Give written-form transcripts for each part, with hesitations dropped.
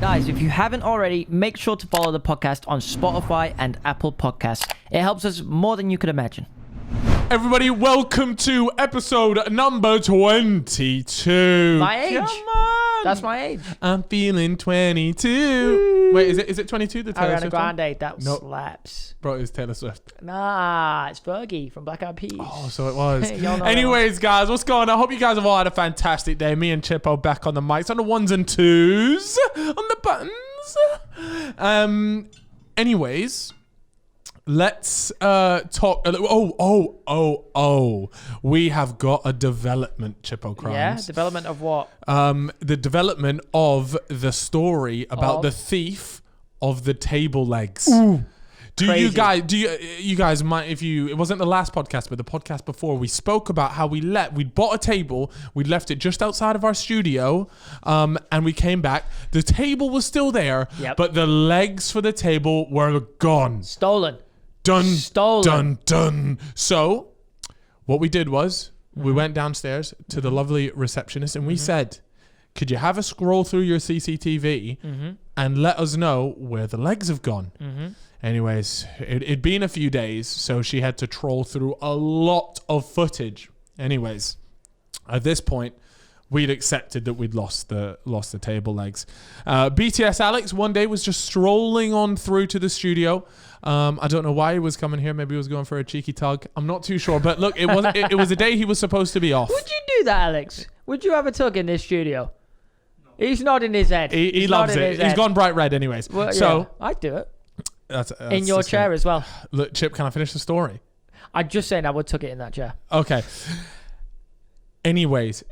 Guys, if you haven't already, make sure to follow the podcast on Spotify and Apple Podcasts. It helps us more than you could imagine. Everybody, welcome to episode number 22. My age. Come on. That's my age. I'm feeling 22. Wait, is it 22? The Taylor Ariana Swift one? Grande, that No. slaps. Bro, it's Taylor Swift. Nah, it's Fergie from Black Eyed Peas. Oh, so it was. Y'all know Anyways, guys, what's going on? I hope you guys have all had a fantastic day. Me and Chippo back on the mics, on the ones and twos, on the buttons. Anyways, let's talk. We have got a development, Chippo Crimes. Yeah, development of what? The development of the story about Of? the thief of the table legs. Ooh. Do Crazy. you guys might, it wasn't the last podcast, but the podcast before, we spoke about how we'd bought a table, we'd left it just outside of our studio, and we came back. The table was still there, Yep. but the legs for the table were gone. Stolen. Done. Stolen. Done. So what we did was we went downstairs to the lovely receptionist and we said, could you have a scroll through your CCTV and let us know where the legs have gone? Anyways, it'd been a few days, so she had to troll through a lot of footage. Anyways, at this point, we'd accepted that we'd lost the table legs. BTS Alex one day was just strolling on through to the studio. I don't know why he was coming here. Maybe he was going for a cheeky tug. I'm not too sure. But look, it was a day he was supposed to be off. Would you do that, Alex? Would you have a tug in this studio? No. He's nodding his head. He loves it. He's gone bright red anyways. Well, so yeah, I'd do it. that's In your chair as well. Look, Chip, can I finish the story? I'm just saying I would tuck it in that chair. Okay. Anyways,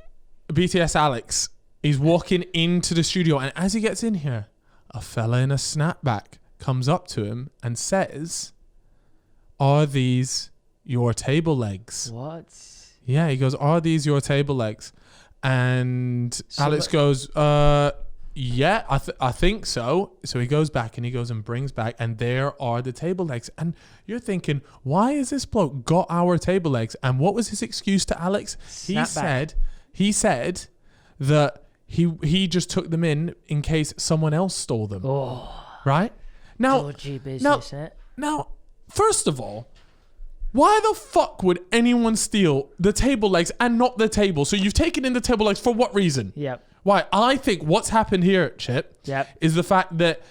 BTS Alex is walking into the studio, and as he gets in here, a fella in a snapback comes up to him and says, "Are these your table legs?" What? Yeah, he goes, "Are these your table legs?" And Alex goes, yeah, I think so. So he goes back and brings back, and there are the table legs. And you're thinking, why has this bloke got our table legs? And what was his excuse to Alex? Snapback. He said that he just took them in case someone else stole them. Oh. Right? Now, Dodgy business, eh? now, first of all, why the fuck would anyone steal the table legs and not the table? So you've taken in the table legs for what reason? Yep. Why? I think what's happened here, Chip, Yep. is the fact that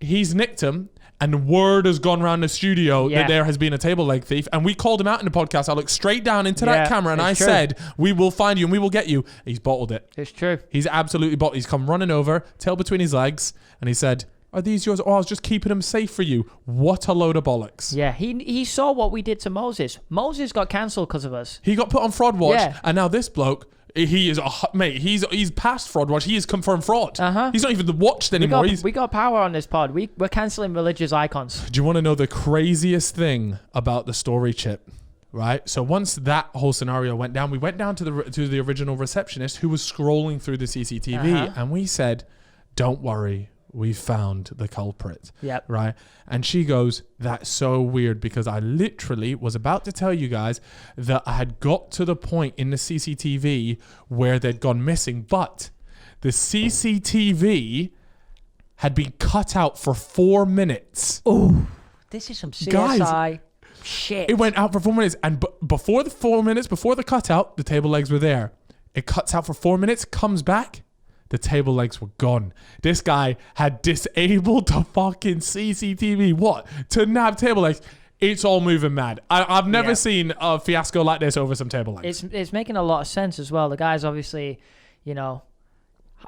he's nicked him and word has gone around the studio that there has been a table leg thief. And we called him out in the podcast. I looked straight down into that camera and I said, we will find you and we will get you. He's bottled it. It's true. He's absolutely bottled. He's come running over, tail between his legs, and he said, "Are these yours?" "Oh, I was just keeping them safe for you." What a load of bollocks. Yeah, he saw what we did to Moses. Moses got cancelled because of us. He got put on fraud watch, Yeah. and now this bloke, he is mate. He's past fraud watch. He is confirmed fraud. He's not even watched anymore. We got power on this pod. We're cancelling religious icons. Do you want to know the craziest thing about the story, Chip? Right. So once that whole scenario went down, we went down to the original receptionist who was scrolling through the CCTV, and we said, "Don't worry. We found the culprit." Yep. Right. And she goes, "That's so weird because I literally was about to tell you guys that I had got to the point in the CCTV where they'd gone missing, but the CCTV had been cut out for 4 minutes." Oh, this is some CSI Guys, shit. It went out for 4 minutes, and before the 4 minutes, before the cutout, the table legs were there. It cuts out for 4 minutes, comes back. The table legs were gone. This guy had disabled the fucking CCTV. What? To nab table legs. It's all moving mad. I've never seen a fiasco like this over some table legs. It's making a lot of sense as well. The guy's obviously, in a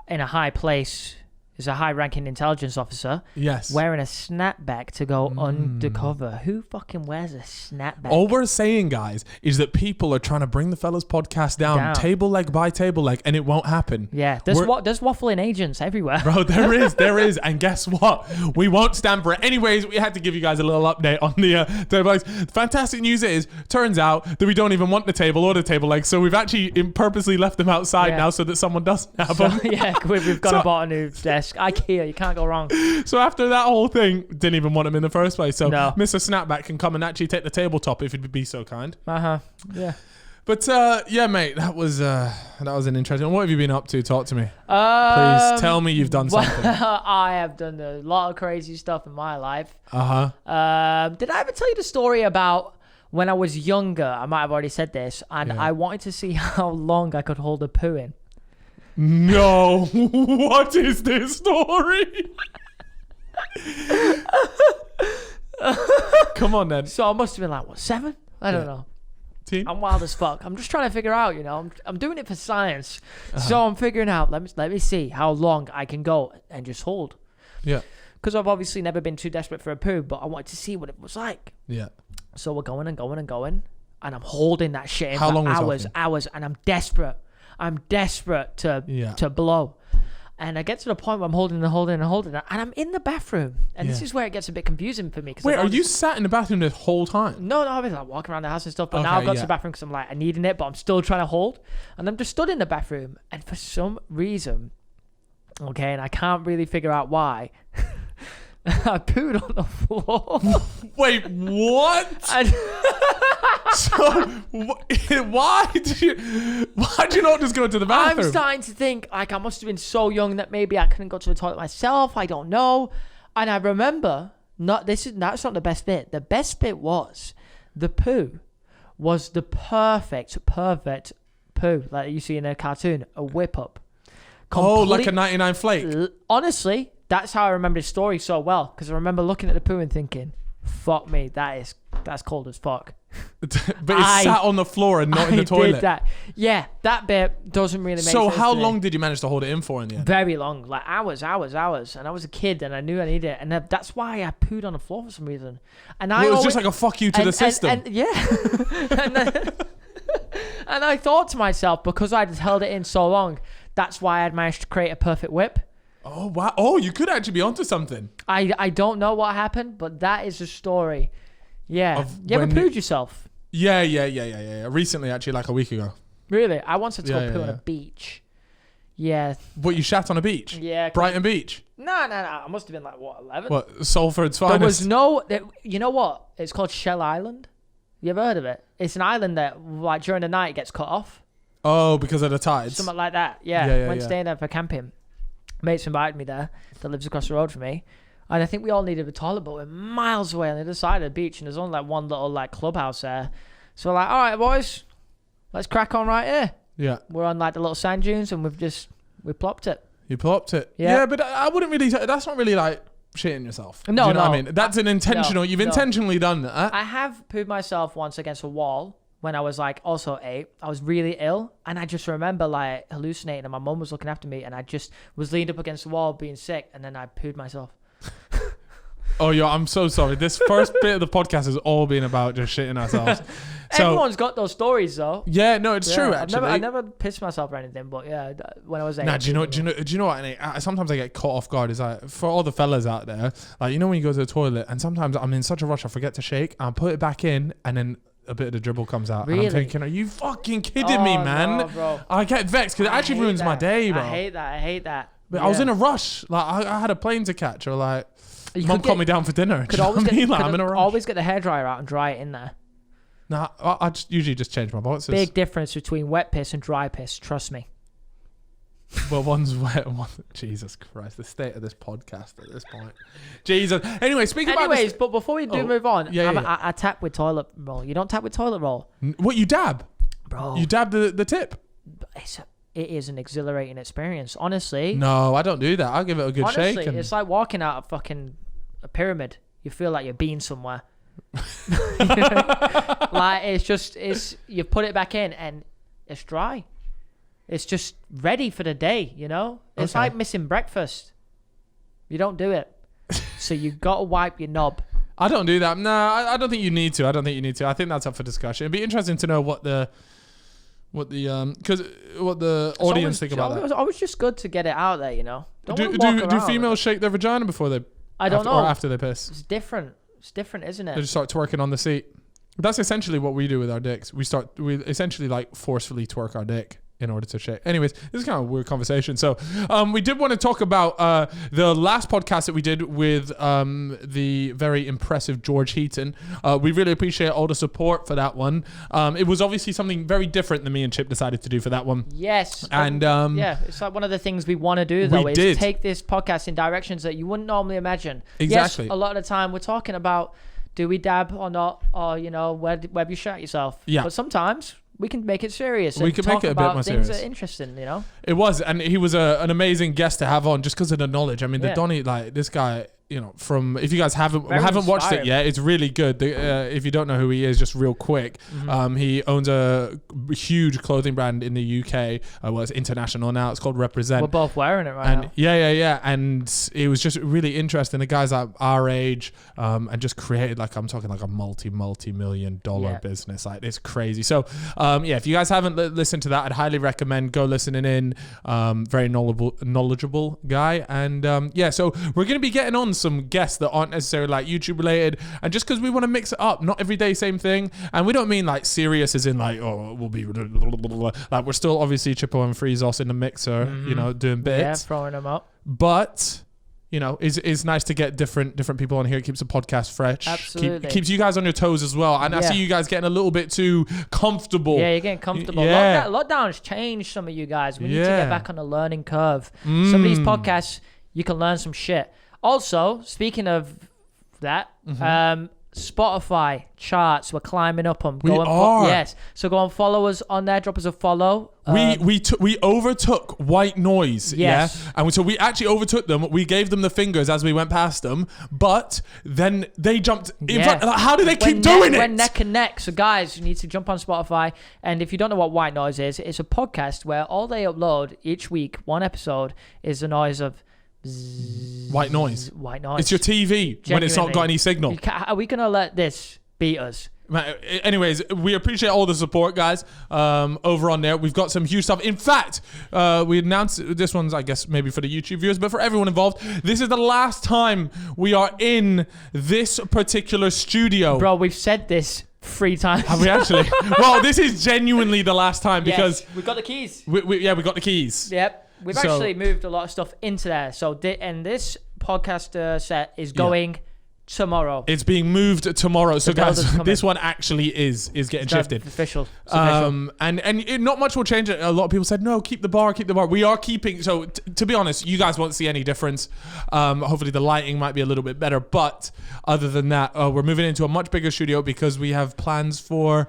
high place. He's a high-ranking intelligence officer. Yes. Wearing a snapback to go undercover. Who fucking wears a snapback? All we're saying, guys, is that people are trying to bring the fellas podcast down table leg by table leg, and it won't happen. Yeah, there's waffling agents everywhere. Bro, there is. And guess what? We won't stand for it. Anyways, we had to give you guys a little update on the table legs. Fantastic news is, turns out that we don't even want the table or the table legs, so we've actually purposely left them outside now so that someone doesn't have them. Yeah, we've gone and bought a new desk. IKEA, you can't go wrong. So after that whole thing, didn't even want him in the first place. So No. Mr. Snapback can come and actually take the tabletop if he'd be so kind. Yeah. But yeah, mate, that was an interesting. What have you been up to? Talk to me. Please tell me you've done something. I have done a lot of crazy stuff in my life. Did I ever tell you the story about when I was younger? I might have already said this, and I wanted to see how long I could hold a poo in. No, what is this story? Come on then. So I must have been like, what, 7? I don't know. I'm wild as fuck. I'm just trying to figure out, I'm doing it for science. So I'm figuring out, let me see how long I can go and just hold. Yeah. Because I've obviously never been too desperate for a poo, but I wanted to see what it was like. Yeah. So we're going and going and going, and I'm holding that shit in How for long hours, and I'm desperate. I'm desperate to blow. And I get to the point where I'm holding it, and I'm in the bathroom. And this is where it gets a bit confusing for me. Wait, are you sat in the bathroom the whole time? No, I was like walking around the house and stuff. But now I've got to the bathroom because I'm like, I needing it, but I'm still trying to hold. And I'm just stood in the bathroom. And for some reason, and I can't really figure out why, I pooed on the floor. Wait, what? So why did you not just go to the bathroom? I'm starting to think like I must have been so young that maybe I couldn't go to the toilet myself. I don't know. And I remember that's not the best bit. The best bit was the poo was the perfect poo like you see in a cartoon, a whip up. Like a 99 flake. Honestly, that's how I remember the story so well, because I remember looking at the poo and thinking, fuck me, that's cold as fuck. But it sat on the floor and not in the toilet. Did that. Yeah, that bit doesn't really make sense. So how long did you manage to hold it in for in the end? Very long, like hours. And I was a kid and I knew I needed it. And that's why I pooed on the floor for some reason. And it was just like a fuck you to the system. And and I thought to myself, because I'd held it in so long, that's why I'd managed to create a perfect whip. Oh, wow. Oh, you could actually be onto something. I don't know what happened, but that is the story. Yeah. You ever pooed yourself? Yeah. Recently, actually, like a week ago. Really? I once had to go poo on a beach. Yeah. What, you shat on a beach? Yeah. Brighton Beach? No. I must have been like, 11? What, Salford's finest? There was no... You know what? It's called Shell Island. You ever heard of it? It's an island that, like, during the night, it gets cut off. Oh, because of the tides? Something like that. Yeah. Went staying there for camping. Mates invited me there, that lives across the road from me. And I think we all needed a toilet, but we're miles away on the other side of the beach, and there's only like one little like clubhouse there. So we're like, all right, boys, let's crack on right here. Yeah. We're on like the little sand dunes, and we plopped it. You plopped it? Yeah. Yeah, but I wouldn't really, that's not really like shitting yourself. No, Do you know no. what I mean? That's an intentional, you've intentionally done that. I have pooed myself once against a wall when I was like also 8. I was really ill, and I just remember like hallucinating, and my mum was looking after me, and I just was leaned up against the wall being sick, and then I pooed myself. Oh, I'm so sorry. This first bit of the podcast has all been about just shitting ourselves. So, everyone's got those stories though. Yeah, no, it's true actually. I never pissed myself or anything, but yeah, when I was 8. Nah, do you know what? And sometimes I get caught off guard. Is like, for all the fellas out there, like, when you go to the toilet, and sometimes I'm in such a rush, I forget to shake, and I put it back in, and then a bit of the dribble comes out. Really? And I'm thinking, are you fucking kidding me, man? No, bro. I get vexed because it actually ruins my day, bro. I hate that. But I was in a rush. Like, I had a plane to catch, or like, Mum called me down for dinner. Could I'm in a rush. Always get the hairdryer out and dry it in there. Nah, I usually just change my boxes. Big difference between wet piss and dry piss. Trust me. Well, one's wet, Jesus Christ, the state of this podcast at this point. Jesus. Anyway, but before we do move on, yeah. I tap with toilet roll. You don't tap with toilet roll. What, you dab? Bro. You dab the tip? It is an exhilarating experience, honestly. No, I don't do that. I'll give it a good shake. Honestly, it's like walking out a pyramid. You feel like you're being somewhere. Like, you put it back in and it's dry. It's just ready for the day, It's like missing breakfast. You don't do it. So you got to wipe your knob. I don't do that. No, I don't think you need to. I think that's up for discussion. It'd be interesting to know what the audience think about that. It's always just good to get it out there, Do females shake their vagina before they... I don't know. Or after they piss? It's different. It's different, isn't it? They just start twerking on the seat. That's essentially what we do with our dicks. We essentially like forcefully twerk our dick. in order to shave. Anyways, this is kind of a weird conversation. So we did want to talk about the last podcast that we did with the very impressive George Heaton. We really appreciate all the support for that one. It was obviously something very different than me and Chip decided to do for that one. Yes. And yeah, it's like one of the things we want to do, though, is take this podcast in directions that you wouldn't normally imagine. Exactly. Yes, a lot of the time we're talking about, do we dab or not? Or, you know, where have you shot yourself? Yeah. But sometimes we can make it serious. We can make it a bit more serious. Things that are interesting, you know? It was, and he was an amazing guest to have on just because of the knowledge. I mean, the Donnie, like, this guy, you know, from, if you guys haven't watched it yet, it's really good. If you don't know who he is, just real quick, he owns a huge clothing brand in the UK. Well, it's international now. It's called Represent. We're both wearing it right now. Yeah. And it was just really interesting. The guy's like our age, and just created, like, I'm talking like a multi-million dollar business. Like, it's crazy. So, if you guys haven't listened to that, I'd highly recommend go listening in. Very knowledgeable guy. And so we're going to be getting on some guests that aren't necessarily like YouTube related, and just because we want to mix it up, not every day same thing. And we don't mean like serious as in like, oh, we'll be like, we're still obviously Chippo and Freezos in the mixer, you know, doing bits, throwing them up. But you know, it's nice to get different people on here. It keeps the podcast fresh. Absolutely. Keeps you guys on your toes as well. And I see you guys getting a little bit too comfortable. Yeah, you're getting comfortable. Yeah. Lockdown's changed some of you guys. We need to get back on the learning curve. Some of these podcasts, you can learn some shit. Also, speaking of that, Spotify charts, we're climbing up them. We are. Yes. So go and follow us on there. Drop us a follow. We overtook White Noise. Yes. Yeah. And so we actually overtook them. We gave them the fingers as we went past them, but then they jumped in front. How do they keep doing it? We're neck and neck. So guys, you need to jump on Spotify. And if you don't know what White Noise is, it's a podcast where all they upload each week, one episode, is the noise of white noise. It's your TV when it's not got any signal. Are we gonna let this beat us? Anyways, we appreciate all the support, guys. Over on there, we've got some huge stuff. In fact, we announced this one's, I guess, maybe for the YouTube viewers, but for everyone involved, this is the last time we are in this particular studio. Bro, we've said this 3 times. Have we actually? Well, this is genuinely the last time because we've got the keys. We got the keys. Yep. We've actually moved a lot of stuff into there. So, and this podcast set is going tomorrow. It's being moved tomorrow. So, guys, this one actually is getting shifted. Official. And not much will change. A lot of people said, no, keep the bar. We are keeping. So, to be honest, you guys won't see any difference. Hopefully, the lighting might be a little bit better. But other than that, we're moving into a much bigger studio because we have plans for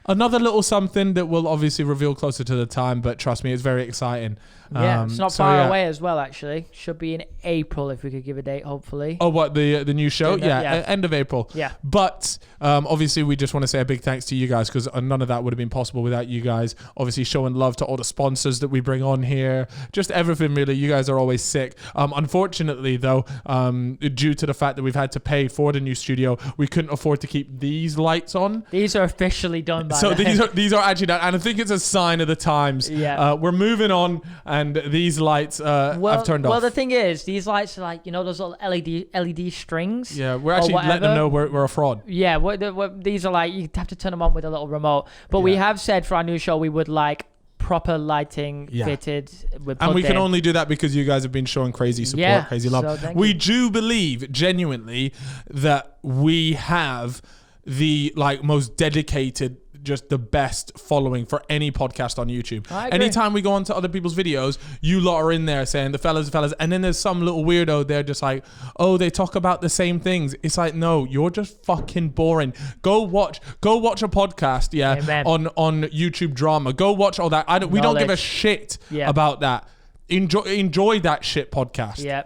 another little something that we'll obviously reveal closer to the time, but trust me, it's very exciting. Yeah, it's not far away as well, actually. Should be in April if we could give a date, hopefully. Oh, what, the new show? End of April. Yeah. But obviously, we just want to say a big thanks to you guys because none of that would have been possible without you guys. Obviously, showing love to all the sponsors that we bring on here. Just everything, really. You guys are always sick. Unfortunately, though, due to the fact that we've had to pay for the new studio, we couldn't afford to keep these lights on. These are officially done by So these are actually done, and I think it's a sign of the times. Yeah. We're moving on, and these lights I've turned off. Well, the thing is, these lights are like, you know, those little LED strings. Yeah, we're actually letting them know we're a fraud. Yeah, these are like, you have to turn them on with a little remote. But we have said for our new show, we would like proper lighting fitted with and we can only do that because you guys have been showing crazy support, crazy love. So we do believe genuinely that we have the most dedicated, just the best following for any podcast on YouTube. Anytime we go onto other people's videos, you lot are in there saying the fellas, and then there's some little weirdo there just like, oh, they talk about the same things. It's like, no, you're just fucking boring. Go watch a podcast, on YouTube drama. Go watch all that. We don't give a shit about that. Enjoy that shit podcast. Yeah.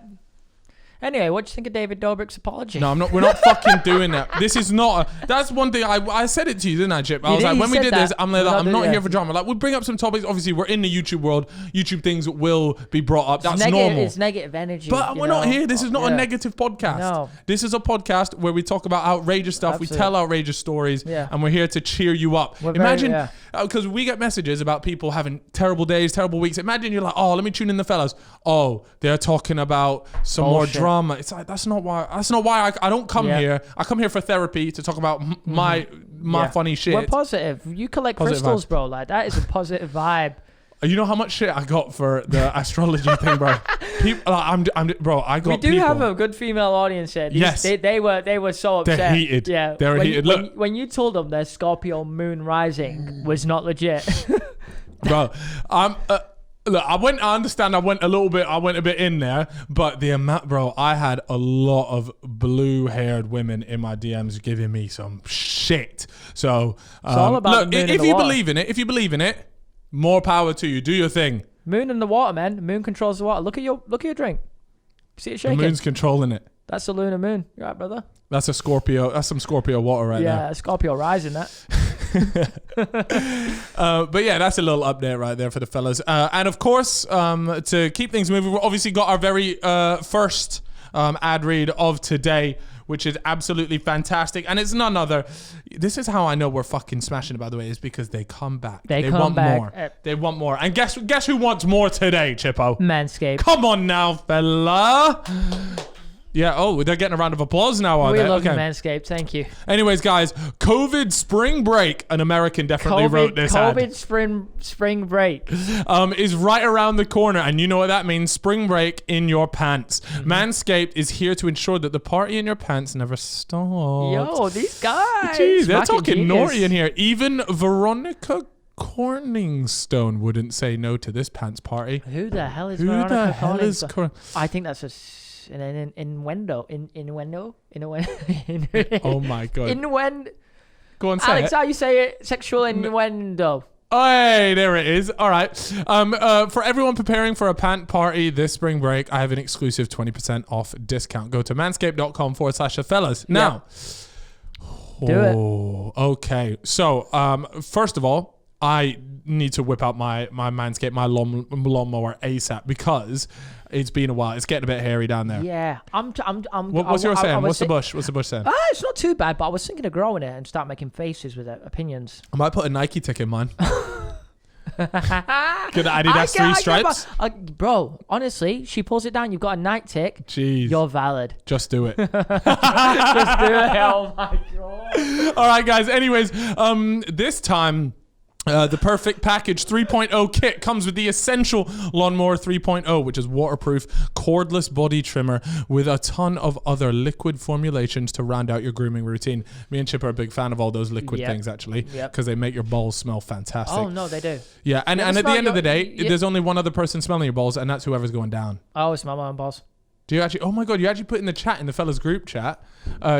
Anyway, what do you think of David Dobrik's apology? No, we're not fucking doing that. This is not. That's one thing. I said it to you, didn't I, Chip? I was like, when we did this, I'm not here for drama. Like, we'll bring up some topics. Obviously, we're in the YouTube world. YouTube things will be brought up. That's normal. It's negative energy. But we're not here. This is not a negative podcast. No. This is a podcast where we talk about outrageous stuff. Absolutely. We tell outrageous stories, and we're here to cheer you up. Imagine, because we get messages about people having terrible days, terrible weeks. Imagine you're like, oh, let me tune in the fellas. Oh, they're talking about some more drama. It's like, that's not why I don't come here. I come here for therapy to talk about my funny shit. We're positive. You collect crystals, bro. Like, that is a positive vibe. You know how much shit I got for the astrology thing, bro? People, bro. I got. We do people. have a good female audience here. Yes. They were so upset. They're heated. Yeah, They're heated. Look, when you told them their Scorpio moon rising was not legit, bro. Look, I understand. I went a bit in there, but the amount, bro. I had a lot of blue-haired women in my DMs giving me some shit. So it's all about look, the moon if you believe in it, more power to you. Do your thing. Moon in the water, man. The moon controls the water. Look at your drink. See it shaking. The moon's controlling it. That's the lunar moon. You right, brother? That's a Scorpio. That's some Scorpio water right there. Yeah, Scorpio rising that. But yeah, that's a little update right there for the fellas. And of course, to keep things moving, we've obviously got our very first ad read of today, which is absolutely fantastic. And it's none other. This is how I know we're fucking smashing it, by the way, is because they come back. They want more. They want more. And guess who wants more today, Chippo? Manscaped. Come on now, fella. Yeah, oh, they're getting a round of applause now, are they? We love you, Manscaped. Thank you. Anyways, guys, COVID spring break, an American definitely wrote this ad. COVID spring break. Is right around the corner, and you know what that means. Spring break in your pants. Mm-hmm. Manscaped is here to ensure that the party in your pants never stops. Yo, these guys. Jeez, they're talking naughty in here. Even Veronica Corningstone wouldn't say no to this pants party. Who the hell is Veronica Corningstone? I think that's an innuendo. Oh my god. Innuendo. Go on, say Alex, it. how you say it? Sexual innuendo. Hey, there it is. All right. For everyone preparing for a pant party this spring break, I have an exclusive 20% off discount. Go to manscaped.com/fellas. Now. Do it. Okay. So, first of all, I need to whip out my Manscaped, my lawnmower ASAP because it's been a while. It's getting a bit hairy down there. Yeah. What's yours saying? What's the bush saying? It's not too bad, but I was thinking of growing it and start making faces with it, opinions. I might put a Nike tick in mine. Good Adidas 3 stripes. Bro, honestly, she pulls it down. You've got a Nike tick. Jeez. You're valid. Just do it. Just do it. Oh my god. All right, guys. Anyways, this time. The Perfect Package 3.0 kit comes with the Essential Lawnmower 3.0, which is waterproof, cordless body trimmer with a ton of other liquid formulations to round out your grooming routine. Me and Chip are a big fan of all those liquid things, actually, because they make your balls smell fantastic. Oh, no, they do. Yeah, and at the end of the day, there's only one other person smelling your balls, and that's whoever's going down. I always smell my own balls. Do you actually? Oh my god! You actually put in the chat, in the fellas group chat.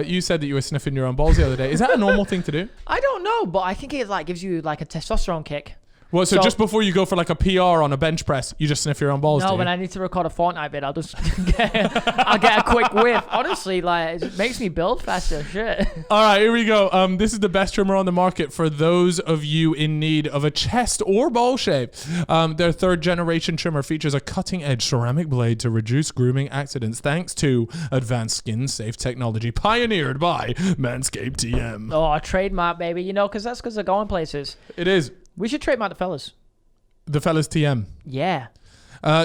You said that you were sniffing your own balls the other day. Is that a normal thing to do? I don't know, but I think it gives you like a testosterone kick. Well, so just before you go for like a PR on a bench press, you just sniff your own balls. No, when I need to record a Fortnite bit, I'll just get a quick whiff. Honestly, like it makes me build faster. Shit. All right, here we go. This is the best trimmer on the market for those of you in need of a chest or ball shape. Their third generation trimmer features a cutting edge ceramic blade to reduce grooming accidents thanks to advanced skin safe technology pioneered by Manscaped TM. Oh, a trademark, baby. You know, because they're going places. It is. We should trademark the fellas. The fellas TM. Yeah.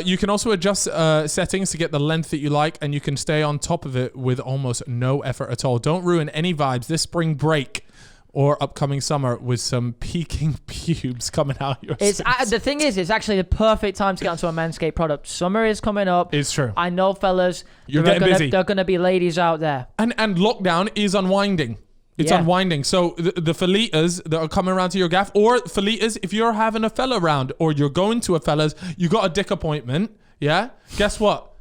You can also adjust settings to get the length that you like, and you can stay on top of it with almost no effort at all. Don't ruin any vibes this spring break or upcoming summer with some peaking pubes coming out your The thing is, it's actually the perfect time to get onto a Manscaped product. Summer is coming up. It's true. I know, fellas. You're getting busy. There are going to be ladies out there. And lockdown is unwinding. It's unwinding. So the fellitas that are coming around to your gaff, or fellitas, if you're having a fella around or you're going to a fella's, you got a dick appointment. Yeah. Guess what?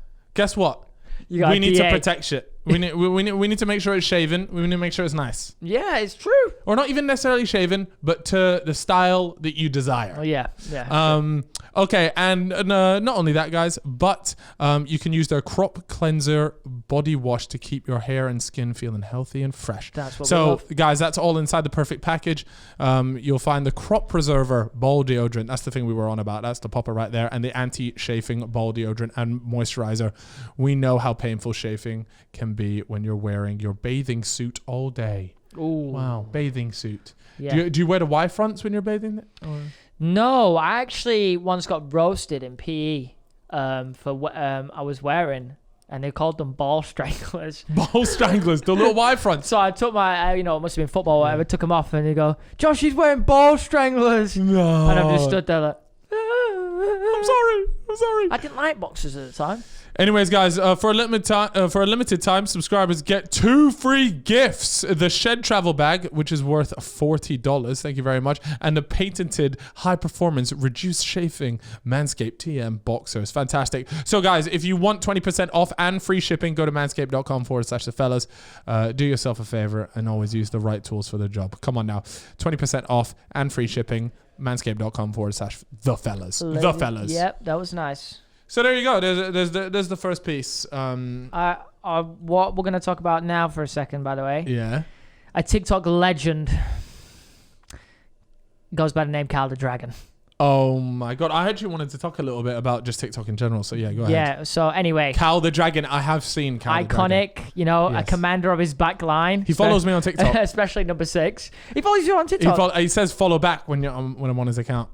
We need to protect shit. We need to make sure it's shaven. We need to make sure it's nice. Yeah, it's true. Or not even necessarily shaven, but to the style that you desire. Oh, yeah. Okay, and not only that, guys, but you can use their Crop Cleanser body wash to keep your hair and skin feeling healthy and fresh. That's what we love. Guys, that's all inside the Perfect Package. You'll find the Crop Preserver ball deodorant. That's the thing we were on about. That's the popper right there. And the anti-chafing ball deodorant and moisturizer. We know how painful chafing can be when you're wearing your bathing suit all day. Ooh. Wow, bathing suit. Yeah. Do you wear the Y fronts when you're bathing? Or? No, I actually once got roasted in PE for what I was wearing, and they called them ball stranglers. Ball stranglers, the little Y fronts. So I took my, it must have been football or whatever, took them off, and they go, Josh, he's wearing ball stranglers. No. And I've just stood there like, I'm sorry. I didn't like boxers at the time. Anyways, guys, for a limited time, subscribers get 2 free gifts: the Shed Travel Bag, which is worth $40. Thank you very much, and the patented high-performance reduced chafing Manscaped TM boxers. Fantastic. So, guys, if you want 20% off and free shipping, go to manscaped.com/thefellas. Do yourself a favor and always use the right tools for the job. Come on now, 20% off and free shipping. Manscaped.com/thefellas. The fellas. Yep, that was nice. So there you go. There's the first piece. What we're going to talk about now for a second, by the way. Yeah. A TikTok legend goes by the name Kylie the Dragon. Oh my God. I actually wanted to talk a little bit about just TikTok in general. So yeah, go ahead. Yeah. So anyway. Cal the Dragon. I have seen Cal the Dragon. Iconic, a commander of his back line. He follows me on TikTok. Especially number 6. He follows you on TikTok. He says follow back when I'm on his account.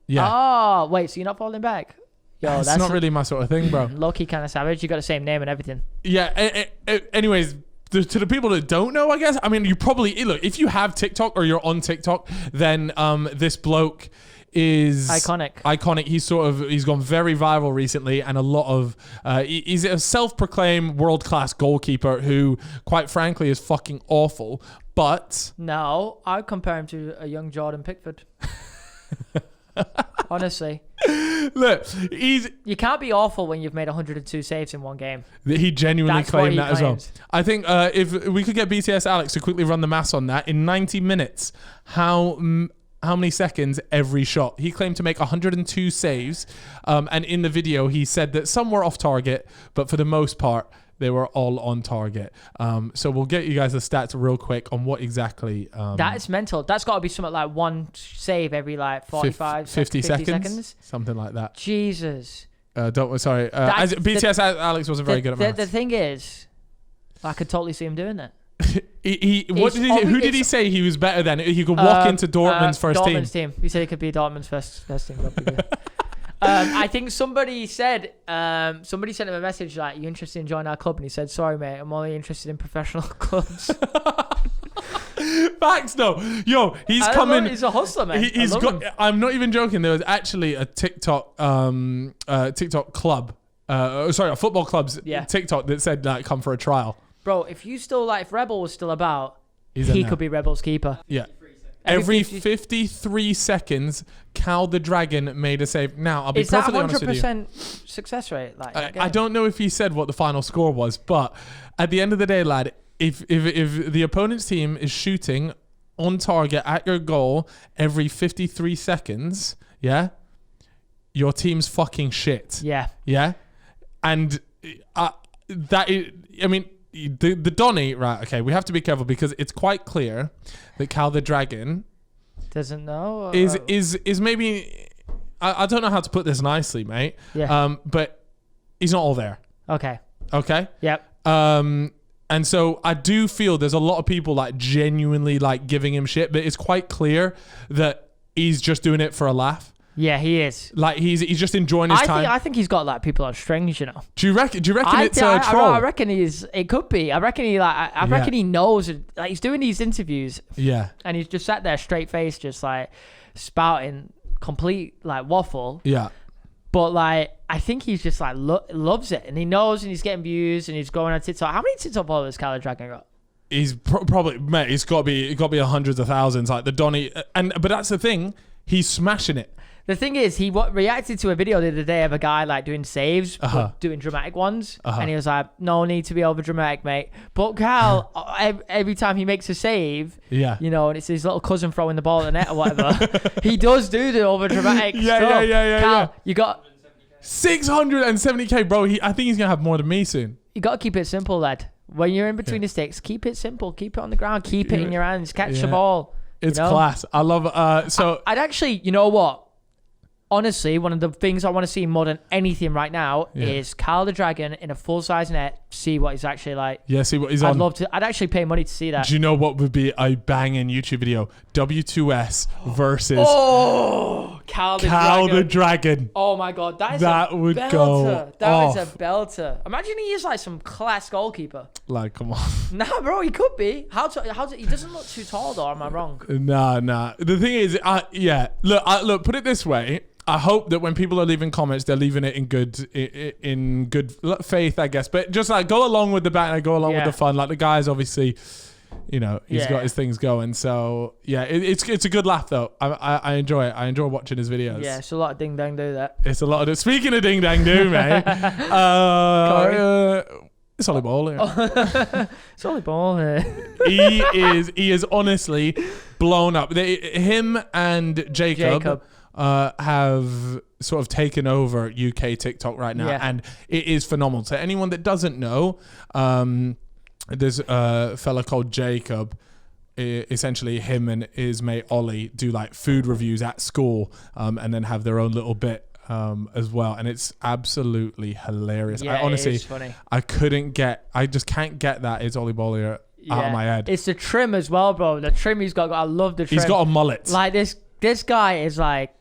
Yeah. Oh, wait. So you're not following back? Yo, that's not really my sort of thing, bro. Low-key kind of savage. You got the same name and everything. Yeah. Anyways, to the people that don't know, I guess, I mean, you probably, look, if you have TikTok or you're on TikTok, then this bloke is iconic. He's gone very viral recently, and a lot of he's a self-proclaimed world-class goalkeeper who, quite frankly, is fucking awful. But no, I'd compare him to a young Jordan Pickford. Honestly, look, you can't be awful when you've made 102 saves in one game. He genuinely claimed that as well. I think if we could get BTS Alex to quickly run the maths on that, in 90 minutes, how many seconds every shot? He claimed to make 102 saves, and in the video he said that some were off target, but for the most part they were all on target. So we'll get you guys the stats real quick on what exactly. That is mental. That's got to be something like one save every like 45, 50 seconds, something like that. Jesus. BTS Alex wasn't very good at maths. The thing is, I could totally see him doing that. Who did he say he was better than? He could walk into Dortmund's first team. He said he could be Dortmund's first team. I think somebody sent him a message like, "You interested in joining our club?" And he said, "Sorry, mate, I'm only interested in professional clubs." Facts, though. Yo, he's coming. He's a hustler, man. I'm not even joking. There was actually a TikTok club. A football club's TikTok that said like, "Come for a trial." Bro, if Rebel was still about, he could be Rebel's keeper. Yeah. Every 53 seconds, Cal the Dragon made a save. Now, I'll be perfectly honest with you. Is that 100% success rate? I don't know if he said what the final score was, but at the end of the day, lad, if the opponent's team is shooting on target at your goal every 53 seconds, yeah, your team's fucking shit. Yeah. Yeah? And the Donny, right, okay, we have to be careful because it's quite clear that Cal the Dragon doesn't know is maybe, I don't know how to put this nicely, mate. Yeah. But he's not all there. Okay. Yep. And so I do feel there's a lot of people like genuinely like giving him shit, but it's quite clear that he's just doing it for a laugh. Yeah, he is. Like he's just enjoying his time. I think he's got like people on strings, you know. Do you reckon it's a troll? I reckon it could be. I reckon reckon he knows. Like he's doing these interviews. Yeah. And he's just sat there straight faced, just like spouting complete like waffle. Yeah. But like I think he's just like loves it, and he knows, and he's getting views, and he's going on TikTok. How many TikTok followers Kylie Dragon got? He's probably, mate. It's got to be hundreds of thousands. Like the Donny, but that's the thing. He's smashing it. The thing is, he reacted to a video the other day of a guy like doing saves, but doing dramatic ones, and he was like, "No need to be over dramatic, mate." But Cal, every time he makes a save, and it's his little cousin throwing the ball at the net or whatever, he does do the over dramatic stuff. Yeah. Cal, you got 670K, bro. I think he's gonna have more than me soon. You got to keep it simple, lad. When you're in between the sticks, keep it simple. Keep it on the ground. Keep it in your hands. Catch the ball. It's class. I love. I'd actually, you know what? Honestly, one of the things I want to see more than anything right now is Kylie the Dragon in a full-size net see what he's actually like. Yeah, see what he's on. I'd love to. I'd actually pay money to see that. Do you know what would be a banging YouTube video? W2S versus Cal the Dragon. Oh my god, that would belter. go That off. is a belter. Imagine he is like some class goalkeeper. Like, come on. Nah, bro, he could be. He doesn't look too tall though. Am I wrong? Nah. The thing is, yeah. Look. Put it this way. I hope that when people are leaving comments, they're leaving it in good faith, I guess. But just like go along with the banter, go along with the fun. Like the guy's obviously, he's got his things going. So yeah, it's a good laugh though. I enjoy it. I enjoy watching his videos. Yeah, it's a lot of ding dang do that. It's a lot of it. Speaking of ding dang do, mate. It's Ollie Ball. Yeah. It's Ollie Ball. He is honestly blown up. Him and Jacob. Have sort of taken over UK TikTok right now, and it is phenomenal. So anyone that doesn't know, there's a fella called Jacob. Essentially, him and his mate Ollie do like food reviews at school, and then have their own little bit as well, and it's absolutely hilarious. Yeah, I honestly, it is funny. I just can't get that. It's Ollie Bollier out of my head. It's the trim as well, bro. The trim he's got. I love the trim. He's got a mullet. Like this guy is like,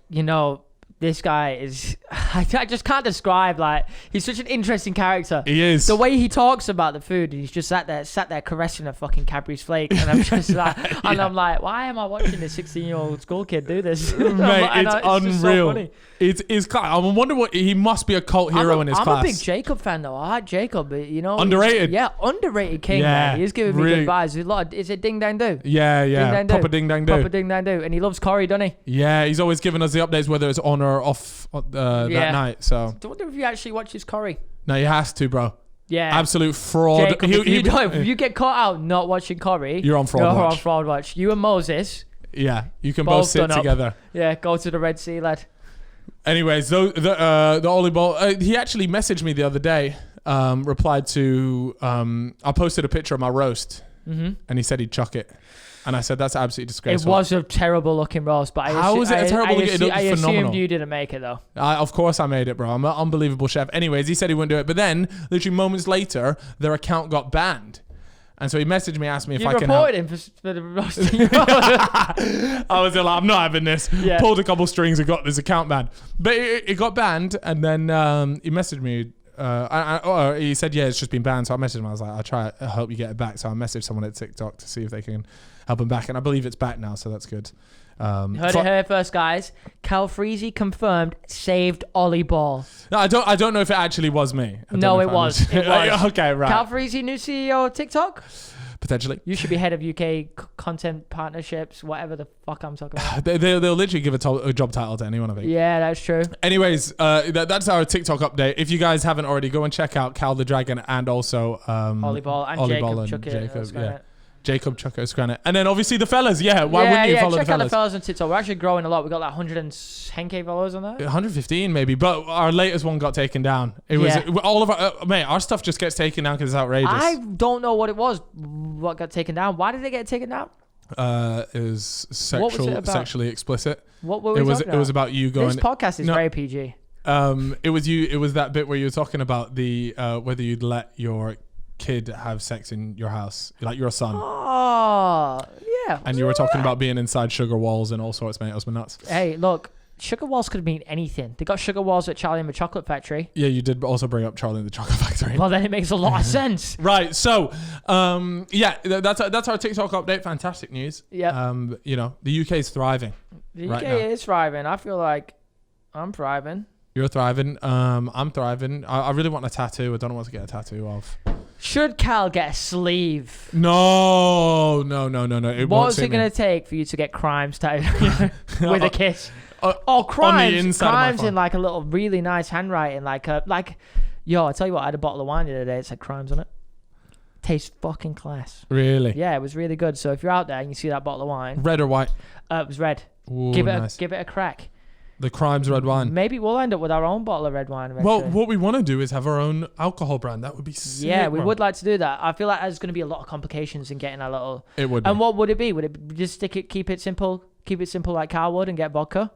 this guy is, I just can't describe, like, he's such an interesting character. He is. The way he talks about the food, he's just sat there caressing a fucking Cadbury's flake, and I'm just like, and I'm like, why am I watching this 16-year-old school kid do this? Mate, it's unreal. So It's I wonder what, he must be a cult hero in his class. I'm a big Jacob fan though. I like Jacob, but underrated. Underrated king. Yeah, man. He's giving me good vibes. Is it Ding Dang Do? Yeah. Proper Ding Dang Do. Proper Ding Dang Do. And he loves Corey, doesn't he? Yeah, he's always giving us the updates whether it's on or off that night. So I wonder if he actually watches Corey. No, he has to, bro. Yeah. Absolute fraud. Jacob, if you get caught out not watching Corey, you're on fraud watch. On fraud watch. You and Moses. Yeah, you can both sit together. Yeah, go to the Red Sea, lad. Anyways, the Ollie Ball, he actually messaged me the other day, replied to, I posted a picture of my roast, and he said he'd chuck it. And I said, that's absolutely disgraceful. It was a terrible looking roast, but how was it a terrible looking? It looked phenomenal. Assumed you didn't make it though. Of course I made it, bro. I'm an unbelievable chef. Anyways, he said he wouldn't do it. But then, literally moments later, their account got banned. And so he messaged me, asked me if I can help. You reported him for the roasting. I was like, I'm not having this. Yeah. Pulled a couple strings and got this account banned. But it got banned, and then he messaged me. He said, yeah, it's just been banned. So I messaged him. I was like, I hope you get it back. So I messaged someone at TikTok to see if they can help him back. And I believe it's back now, so that's good. Heard it here first, guys. Cal Freezy confirmed saved Ollie Ball. No, I don't know if it actually was me. No, it was. It was. Okay, right. Cal Freezy, new CEO of TikTok? Potentially. You should be head of UK content partnerships, whatever the fuck I'm talking about. They'll literally give a job title to anyone, I think. Yeah, that's true. Anyways, that's our TikTok update. If you guys haven't already, go and check out Cal the Dragon and also Ollie Ball and Jacob. Jacob Chucker Scrannet. And then obviously the fellas, wouldn't you follow the fellas? Check out the fellas on TikTok. We're actually growing a lot. We got like 110k followers on there. 115 maybe, but our latest one got taken down. It was all of our stuff just gets taken down because it's outrageous. I don't know what it was. What got taken down? Why did it get taken down? It was sexually explicit. What were we talking about? It was about you going. This podcast is very PG. It was you. It was that bit where you were talking about the whether you'd let your kid have sex in your house, like your son. Oh, yeah. And you were talking about being inside sugar walls and all sorts, mate. It was nuts. Hey, look, sugar walls could mean anything. They got sugar walls at Charlie and the Chocolate Factory. Yeah, you did also bring up Charlie and the Chocolate Factory. Well, then it makes a lot of sense. Right. So, that's our TikTok update. Fantastic news. Yeah. The UK is thriving. The UK is thriving. I feel like I'm thriving. You're thriving. I'm thriving. I really want a tattoo. I don't know what to get a tattoo of. Should Cal get a sleeve? No. What's it going to take for you to get crimes tattooed with a kiss? Crimes in like a little really nice handwriting. I tell you what, I had a bottle of wine the other day. It said crimes on it. Tastes fucking class. Really? Yeah, it was really good. So if you're out there and you see that bottle of wine. Red or white? It was red. Ooh, give nice. it a crack. The Crimes red wine. Maybe we'll end up with our own bottle of red wine eventually. Well, what we want to do is have our own alcohol brand. That would be sick. Yeah, we would like to do that. I feel like there's going to be a lot of complications in getting our little... It would be. And what would it be? Would it just keep it simple like Cal would and get vodka?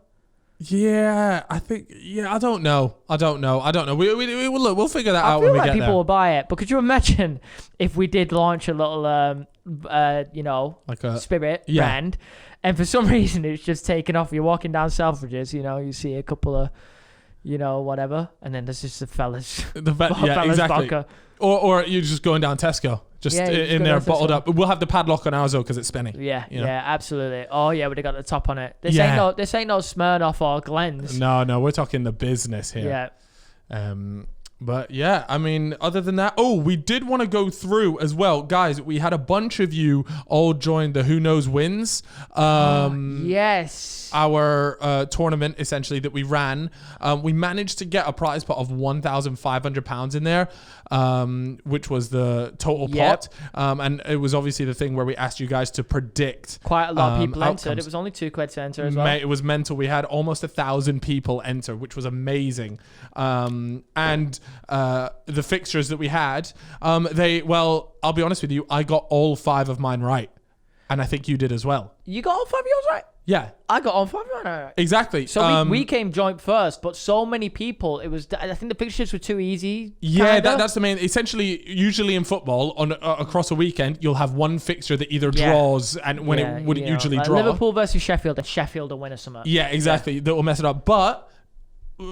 Yeah, I think. Yeah, I don't know. We'll figure that I out feel when we like get people there. will buy it. But could you imagine if we did launch a little, Like a spirit yeah. brand, and for some reason it's just taken off. You're walking down Selfridges, you see a couple of, whatever, and then there's just the fellas. Yeah, fellas exactly. vodka. Or you're just going down Tesco, just Yeah, you just in go there down bottled Tesco. up. We'll have the padlock on ours though because it's spinning. Yeah, You know? yeah, absolutely. Oh yeah, but they got the top on it. This Yeah. ain't no Smirnoff or Glens. No, we're talking the business here. Yeah. But yeah, I mean, other than that, we did want to go through as well, guys. We had a bunch of you all join the Who Knows Wins. Yes. Our tournament essentially that we ran. We managed to get a prize pot of £1,500 in there, which was the total pot. And it was obviously the thing where we asked you guys to predict. Quite a lot of people outcomes. entered. It was only £2 to enter as well. Mate, it was mental. We had almost 1,000 people enter, which was amazing. And the fixtures that we had, I'll be honest with you, I got all 5 of mine right. And I think you did as well. You got all 5 of yours right? Yeah. I got all 5 of mine right. Exactly. So we came joint first, but so many people, I think the fixtures were too easy. Yeah, that's the main. Essentially, usually in football, on across a weekend, you'll have one fixture that either draws, and when it wouldn't usually like draw. Liverpool versus Sheffield, and Sheffield will win or something. Yeah, exactly. That will mess it up. But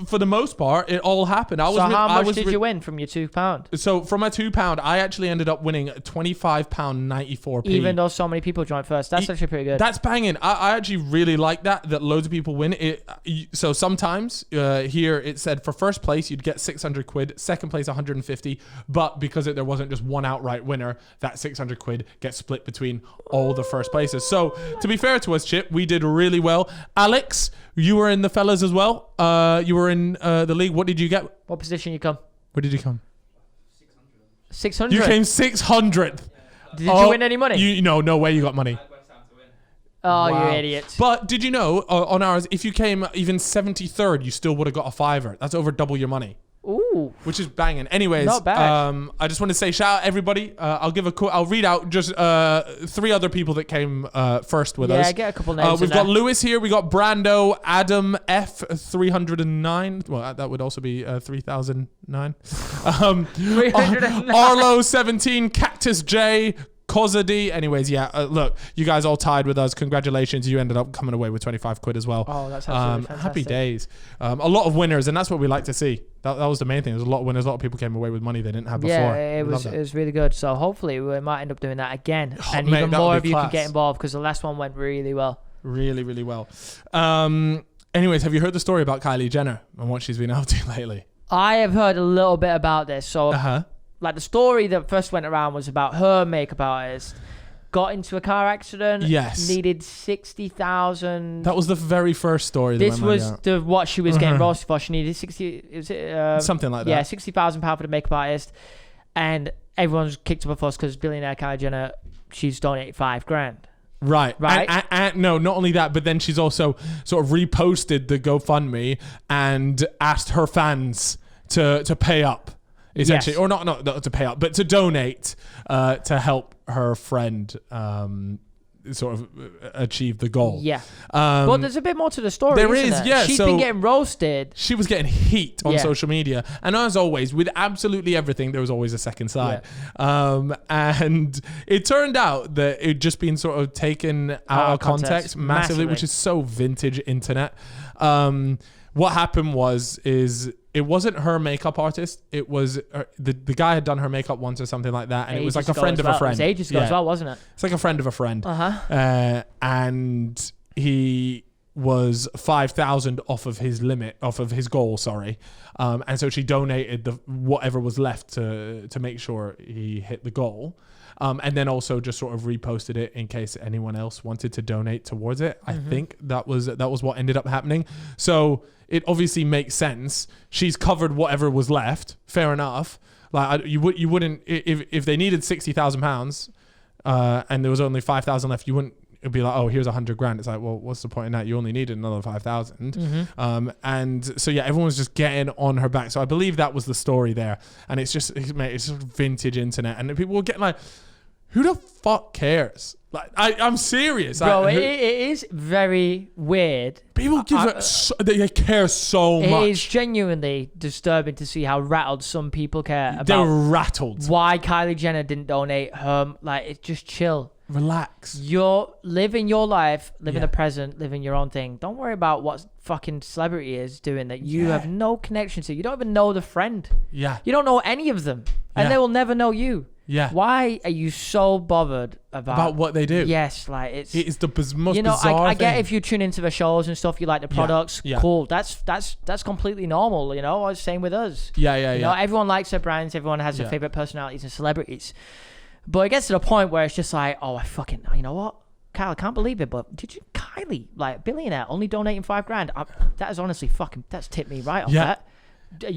for the most part, it all happened. So how much did you win from your £2? So from my £2, I actually ended up winning £25.94. Even though so many people joined first, that's actually pretty good. That's banging. I actually really like that loads of people win it. So sometimes here it said for first place you'd get £600, second place 150, but because there wasn't just one outright winner, that £600 gets split between all the first places. So to be fair to us, Chip, we did really well. Alex, you were in the fellas as well. You were in the league. What did you get? What position you come? Where did you come? 600. You came 600th. Did you win any money? No way you got money. Oh, Wow. you idiot. But did you know on ours, if you came even 73rd, you still would have got a fiver. That's over double your money. Ooh. Which is banging. Anyways, Not bad. I just want to say shout out everybody. I'll read out just 3 other people that came first with us. Yeah, get a couple names. We've got Lewis here. We got Brando, Adam F 309. Well, that would also be 3009. 309. Arlo 17, Cactus J. Kozadi. Anyways, look, you guys all tied with us. Congratulations. You ended up coming away with £25 as well. Oh, that's absolutely fantastic. Happy days. A lot of winners, and that's what we like to see. That was the main thing. There's a lot of winners. A lot of people came away with money they didn't have before. Yeah, it was really good. So hopefully we might end up doing that again. Oh, And mate, even that would more be of you class. can get involved because the last one went really well. Really, really well. Anyways, have you heard the story about Kylie Jenner and what she's been up to lately? I have heard a little bit about this. So like the story that first went around was about her makeup artist got into a car accident. Yes. Needed 60,000. That was the very first story. This was what she was getting roasted for. She needed 60. Something like that. Yeah, £60,000 for the makeup artist, and everyone's kicked up a fuss because billionaire Kylie Jenner, she's donated $5,000. Right. Right. And no, not only that, but then she's also sort of reposted the GoFundMe and asked her fans to pay up. Essentially, Yes. or not to pay up, but to donate to help her friend sort of achieve the goal. Yeah. But there's a bit more to the story. There isn't is, there? yeah, She's so- been getting roasted. She was getting heat on Yeah. social media. And as always, with absolutely everything, there was always a second side. And it turned out that it'd just been sort of taken out of context massively, which is so vintage internet. What happened is it wasn't her makeup artist. It was the guy had done her makeup once or something like that. And it was like a friend of a friend. It was ages ago as well, wasn't it? It's like a friend of a friend. Uh-huh. And he was 5,000 off of his goal, and so she donated whatever was left to make sure he hit the goal, and then also just sort of reposted it in case anyone else wanted to donate towards it. I think that was what ended up happening. So it obviously makes sense. She's covered whatever was left. Fair enough. Like you wouldn't if they needed £60,000 and there was only 5,000 left, you wouldn't. It'd be like, oh, here's $100,000. It's like, well, what's the point in that? You only needed another 5,000. And so, yeah, everyone was just getting on her back. So I believe that was the story there. And it's just, mate, it's just vintage internet. And people were getting like, Who the fuck cares? Like, I'm serious. Bro, it is very weird. People they care so much. It is genuinely disturbing to see how rattled some people care about. They're rattled. Why Kylie Jenner didn't donate her. Like, it's just chill. Relax. You're living your life, living the present, living your own thing. Don't worry about what fucking celebrity is doing that you have no connection to. You don't even know the friend. Yeah. You don't know any of them. And they will never know you. Yeah. Why are you so bothered about what they do? Yes, like it is the most you know, bizarre I get thing. if you tune into the shows and stuff, you like the products, cool. That's completely normal, you know. Same with us. Yeah. You know, everyone likes their brands, everyone has their favorite personalities and celebrities. But it gets to the point where it's just like, oh, I fucking, you know what? Kyle, I can't believe it, but did you, Kylie, like billionaire, only donating $5,000? That is honestly that's tipped me right off that.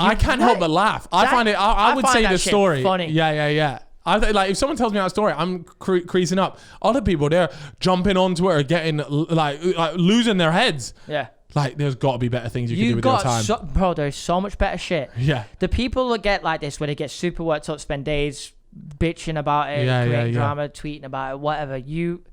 I can't help but laugh. I find it, I would say the story. Funny. Yeah. Like if someone tells me that story, I'm creasing up. Other people, they're jumping onto it or getting like losing their heads. Yeah. Like there's got to be better things you can do with your time. Bro, there's so much better shit. Yeah. The people that get like this, where they get super worked up, spend days bitching about it, creating drama, tweeting about it, whatever. You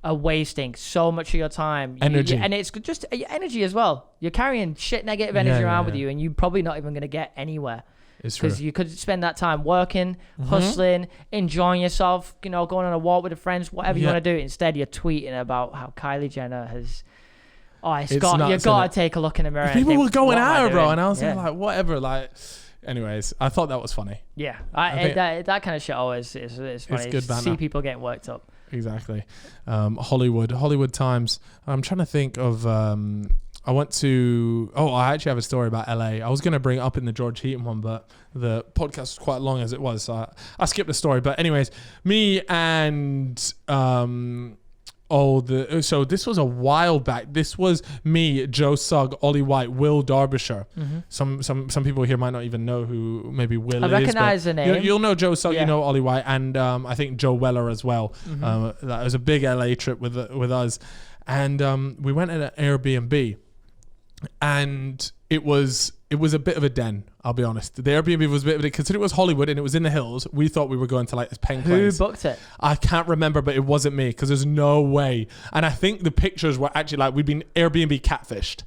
are wasting so much of your time. Energy. And it's just your energy as well. You're carrying shit negative energy around with you, and you're probably not even going to get anywhere. It's true. Because you could spend that time working, hustling, enjoying yourself, you know, going on a walk with your friends, whatever you want to do. Instead, you're tweeting about how Kylie Jenner has... Oh, you've got to take a look in the mirror. People were going at her, bro. Doing? And I was like, whatever. Like, anyways, I thought that was funny. Yeah. That kind of shit always is funny. It's good banter. See people getting worked up. Exactly. Hollywood Times. I'm trying to think of... I actually have a story about LA. I was going to bring it up in the George Heaton one, but the podcast was quite long as it was, so I skipped the story. But anyways, me and so this was a while back. This was me, Joe Sugg, Ollie White, Will Derbyshire. Some people here might not even know who maybe Will is. I recognize the name. You'll know Joe Sugg, you know Ollie White, and I think Joe Weller as well. That was a big LA trip with us, and we went at an Airbnb. And it was a bit of a den, I'll be honest. The Airbnb was a bit of a, considering it was Hollywood and it was in the hills, we thought we were going to like this peng place. Who booked it? I can't remember, but it wasn't me because there's no way. And I think the pictures were actually like we'd been Airbnb catfished.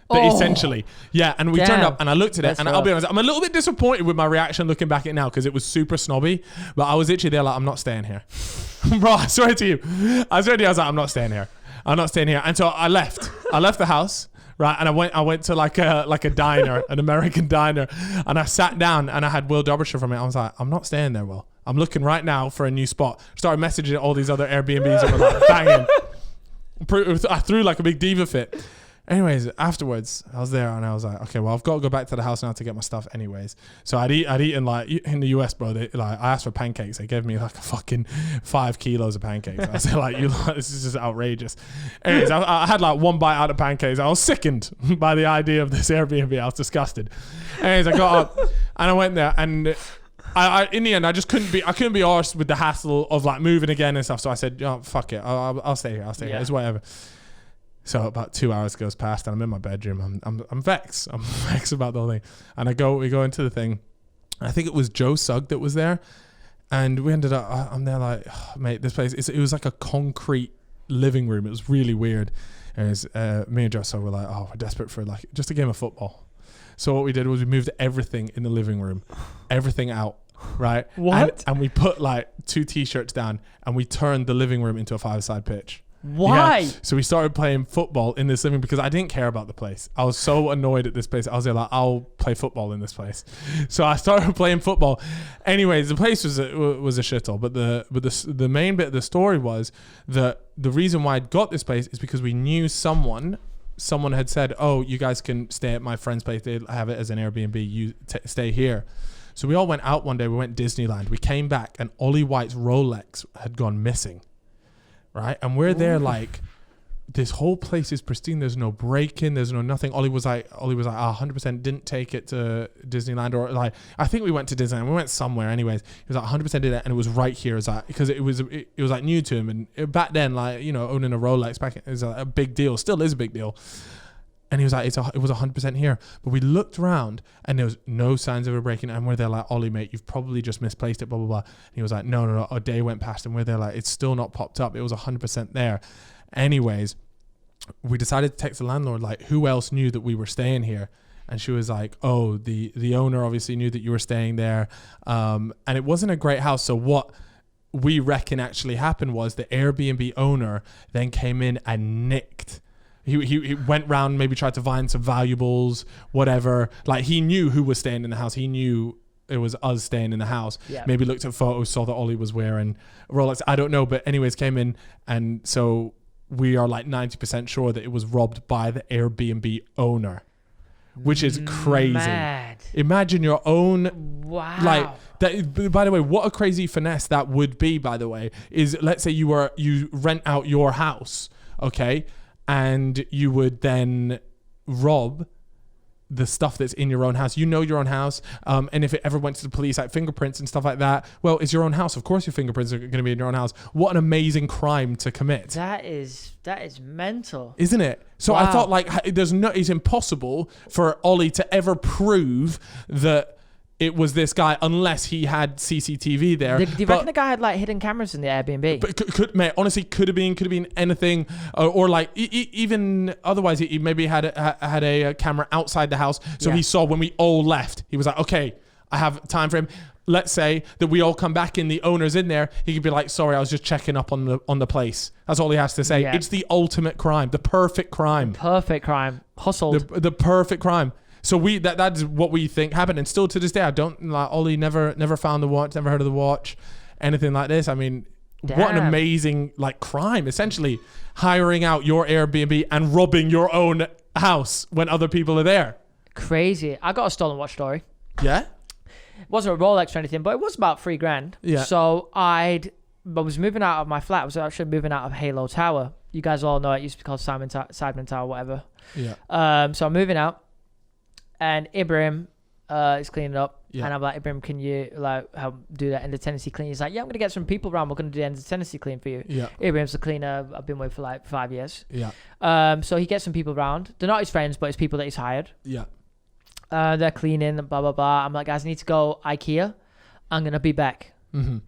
But essentially, yeah. And we turned up and I looked at it and I'll be honest, I'm a little bit disappointed with my reaction looking back at it now because it was super snobby. But I was literally there like, I'm not staying here. Bro, I swear to you. I was like, I'm not staying here. And so I left. I left the house. Right, and I went to like a diner, an American diner, and I sat down and I had Will Derbyshire from it. I was like, I'm not staying there, Will. I'm looking right now for a new spot. Started messaging all these other Airbnbs and were like banging. I threw like a big diva fit. Anyways, afterwards, I was there and I was like, okay, well, I've got to go back to the house now to get my stuff anyways. So I'd eaten like, in the US, bro, I asked for pancakes. They gave me like a fucking 5 kilos of pancakes. I was like, this is just outrageous. Anyways, I had like one bite out of pancakes. I was sickened by the idea of this Airbnb. I was disgusted. Anyways, I got up and I went there and I in the end, I couldn't be arsed with the hassle of like moving again and stuff. So I said, oh, fuck it. I'll stay here. Here. It's whatever. So about 2 hours goes past and I'm in my bedroom. I'm vexed. I'm vexed about the whole thing. And we go into the thing. I think it was Joe Sugg that was there. And we ended up, I'm there like, oh, mate, this place, it was like a concrete living room. It was really weird. And me and Joe Sugg were like, oh, we're desperate for like just a game of football. So what we did was we moved everything in the living room, everything out. Right. What? And we put like 2 t-shirts down and we turned the living room into a 5-a-side pitch. Why? Yeah. So we started playing football in this living because I didn't care about the place. I was so annoyed at this place. I was there like, I'll play football in this place. So I started playing football. Anyways, the place was a shithole. But the main bit of the story was that the reason why I got this place is because we knew someone had said, oh, you guys can stay at my friend's place. They have it as an Airbnb. You stay here. So we all went out one day. We went to Disneyland. We came back and Ollie White's Rolex had gone missing. Right, and we're there like, this whole place is pristine. There's no break-in. There's no nothing. Ollie was like, 100% didn't take it to Disneyland, or like, I think we went to Disneyland. We went somewhere, anyways. He was like 100% did it, and it was right here. As that because it was like new to him, and back then, like owning a Rolex back is a big deal. Still is a big deal. And he was like, it was 100% here. But we looked around and there was no signs of a break-in. And we're there like, Ollie, mate, you've probably just misplaced it, blah, blah, blah. And he was like, no. A day went past and we're there like, it's still not popped up. It was 100% there. Anyways, we decided to text the landlord, like, who else knew that we were staying here? And she was like, oh, the owner obviously knew that you were staying there. And it wasn't a great house. So what we reckon actually happened was the Airbnb owner then came in and nicked. He went round, maybe tried to find some valuables, whatever. Like, he knew who was staying in the house. He knew it was us staying in the house. Yeah. Maybe looked at photos, saw that Ollie was wearing Rolex. I don't know. But anyways, came in. And so we are like 90% sure that it was robbed by the Airbnb owner, which is crazy. Mad. Imagine your own. Wow. Like, that, by the way, what a crazy finesse that would be, by the way, is let's say you rent out your house, okay? And you would then rob the stuff that's in your own house. You know your own house. And if it ever went to the police, like fingerprints and stuff like that, well, it's your own house. Of course your fingerprints are going to be in your own house. What an amazing crime to commit. That is mental. Isn't it? So wow. I thought, like, it's impossible for Ollie to ever prove that it was this guy unless he had CCTV there. Do you reckon the guy had like hidden cameras in the Airbnb? But mate, honestly, could have been anything, or like even otherwise, he maybe had a camera outside the house, so he saw when we all left. He was like, okay, I have time for him. Let's say that we all come back and the owner's in there. He could be like, sorry, I was just checking up on the place. That's all he has to say. Yeah. It's the ultimate crime, the perfect crime. Perfect crime. Hustled. The perfect crime. So that's what we think happened, and still to this day, I don't like Ollie never found the watch, never heard of the watch, anything like this. I mean, what an amazing like crime! Essentially, hiring out your Airbnb and robbing your own house when other people are there. Crazy. I got a stolen watch story. Yeah. It wasn't a Rolex or anything, but it was about $3,000. Yeah. So I was moving out of my flat. I was actually moving out of Halo Tower. You guys all know it used to be called Sideman Tower, whatever. Yeah. So I'm moving out. And Ibrahim is cleaning up. Yeah. And I'm like, Ibrahim, can you like help do that end of tenancy clean? He's like, yeah, I'm going to get some people around. We're going to do the end of tenancy clean for you. Yeah. Ibrahim's the cleaner I've been with for like 5 years. Yeah. So he gets some people around. They're not his friends, but it's people that he's hired. Yeah. They're cleaning and blah, blah, blah. I'm like, guys, I need to go IKEA. I'm going to be back. Mm-hmm.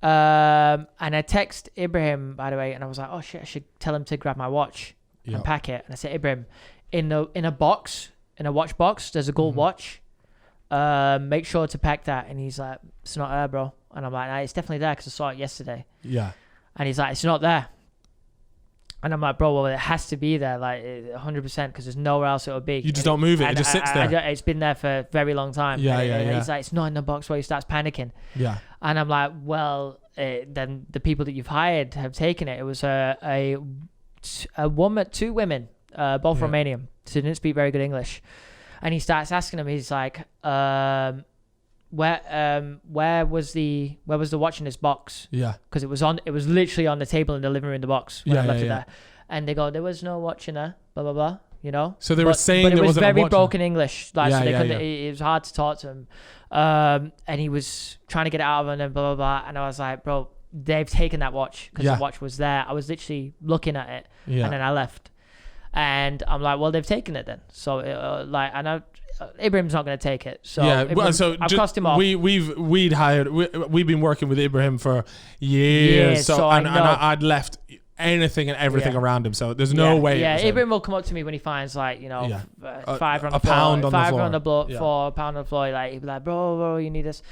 And I text Ibrahim, by the way, and I was like, oh shit, I should tell him to grab my watch and pack it. And I said, Ibrahim, in a box, in a watch box, there's a gold watch. Make sure to pack that. And he's like, it's not there, bro. And I'm like, nah, it's definitely there because I saw it yesterday. Yeah. And he's like, it's not there. And I'm like, bro, well, it has to be there, like 100%, because there's nowhere else it would be. You just don't move it. It just sits there. It's been there for a very long time. Yeah, and he's like, it's not in the box, where he starts panicking. Yeah. And I'm like, well, then the people that you've hired have taken it. It was a woman, 2 women, both Romanian. So they didn't speak very good English. And he starts asking them, he's like, where was the watch in this box? Yeah. Because it was literally on the table in the living room, the box, when I left it there. And they go, there was no watch in there, blah, blah, blah, you know? So they were saying but there was wasn't a very watch broken English. Like, so they couldn't, yeah. It was hard to talk to him. And he was trying to get it out of him and blah, blah, blah. And I was like, bro, they've taken that watch because the watch was there. I was literally looking at it and then I left. And I'm like, well, they've taken it then. So I know Ibrahim's not going to take it. So I've crossed him off. We've been working with Ibrahim for years. So I'd left anything and everything around him. So there's no way. Yeah, Ibrahim will come up to me when he finds like, five on the floor, pound on the floor. £5 on the floor, £4 on the floor. Like he'd be like, bro, you need this.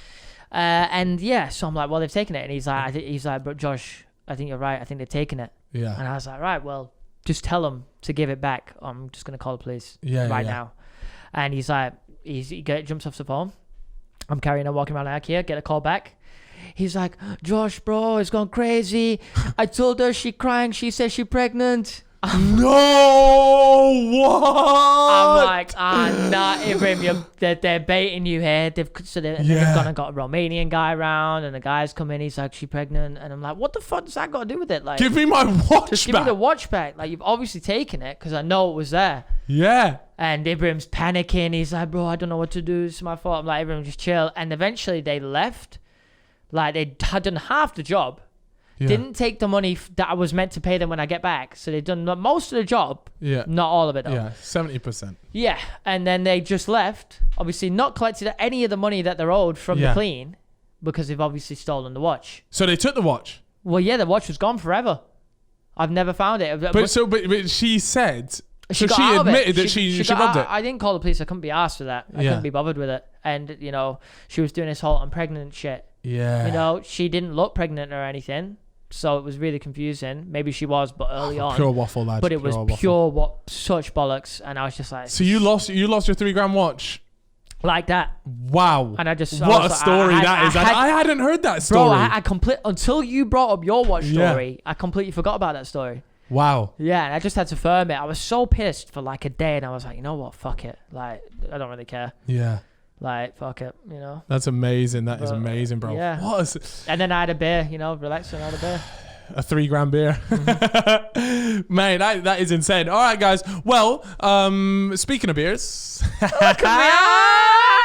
So I'm like, well, they've taken it. And he's like, bro, Josh, I think you're right. I think they've taken it. Yeah. And I was like, right, well, just tell them to give it back. I'm just going to call the police now. And he's like, he jumps off the phone. I'm carrying on, walking around IKEA, get a call back. He's like, Josh, bro, it's gone crazy. I told her, she crying. She says she's pregnant. No, what? I'm like, nah, Ibrahim, they're baiting you here. They've gone and got a Romanian guy around, and the guy's come in. He's like, she's pregnant, and I'm like, what the fuck does that got to do with it? Like, give me my watch just back. Give me the watch back. Like, you've obviously taken it because I know it was there. Yeah. And Ibrahim's panicking. He's like, bro, I don't know what to do. It's my fault. I'm like, Ibrahim, just chill. And eventually they left. Like, they had done half the job. didn't take the money that I was meant to pay them when I get back. So they've done most of the job. Yeah. Not all of it though. Yeah, 70%. Yeah, and then they just left. Obviously, not collected any of the money that they're owed from the clean because they've obviously stolen the watch. So they took the watch. Well, yeah, the watch was gone forever. I've never found it. But she said. She admitted that she robbed it. I didn't call the police. I couldn't be asked for that. I couldn't be bothered with it. And she was doing this whole I'm pregnant shit. Yeah. She didn't look pregnant or anything. So it was really confusing. Maybe she was, but early on. Pure waffle, lad. But it was such bollocks. And I was just like... So you lost your 3-gram watch? Like that. Wow. And I just... What a story that is. I hadn't heard that story. Bro, until you brought up your watch story, I completely forgot about that story. Wow. Yeah, and I just had to firm it. I was so pissed for like a day, and I was like, you know what? Fuck it. Like, I don't really care. Yeah. Like, fuck it, That's amazing. That is amazing, bro. Yeah. And then I had a beer, relaxing, I had a beer. A 3-gram beer. Mm-hmm. Man, that is insane. All right, guys. Well, speaking of beers.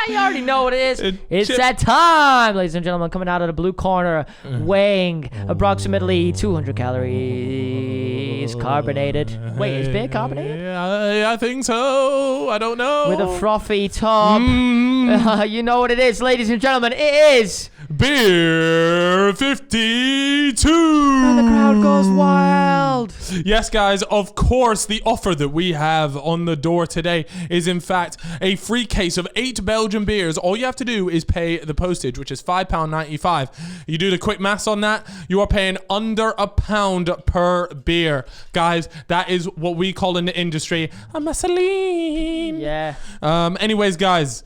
You already know what it is. It's that time, ladies and gentlemen, coming out of the blue corner, weighing approximately 200 calories, carbonated. Wait, is beer carbonated? Yeah, I think so. I don't know. With a frothy top. You know what it is, ladies and gentlemen. It is... Beer 52. And the crowd goes wild. Yes, guys, of course, the offer that we have on the door today is, in fact, a free case of 8 Belgian beers. All you have to do is pay the postage, which is £5.95. You do the quick maths on that, you are paying under £1 per beer. Guys, that is what we call in the industry a Marceline. Yeah. Anyways, guys,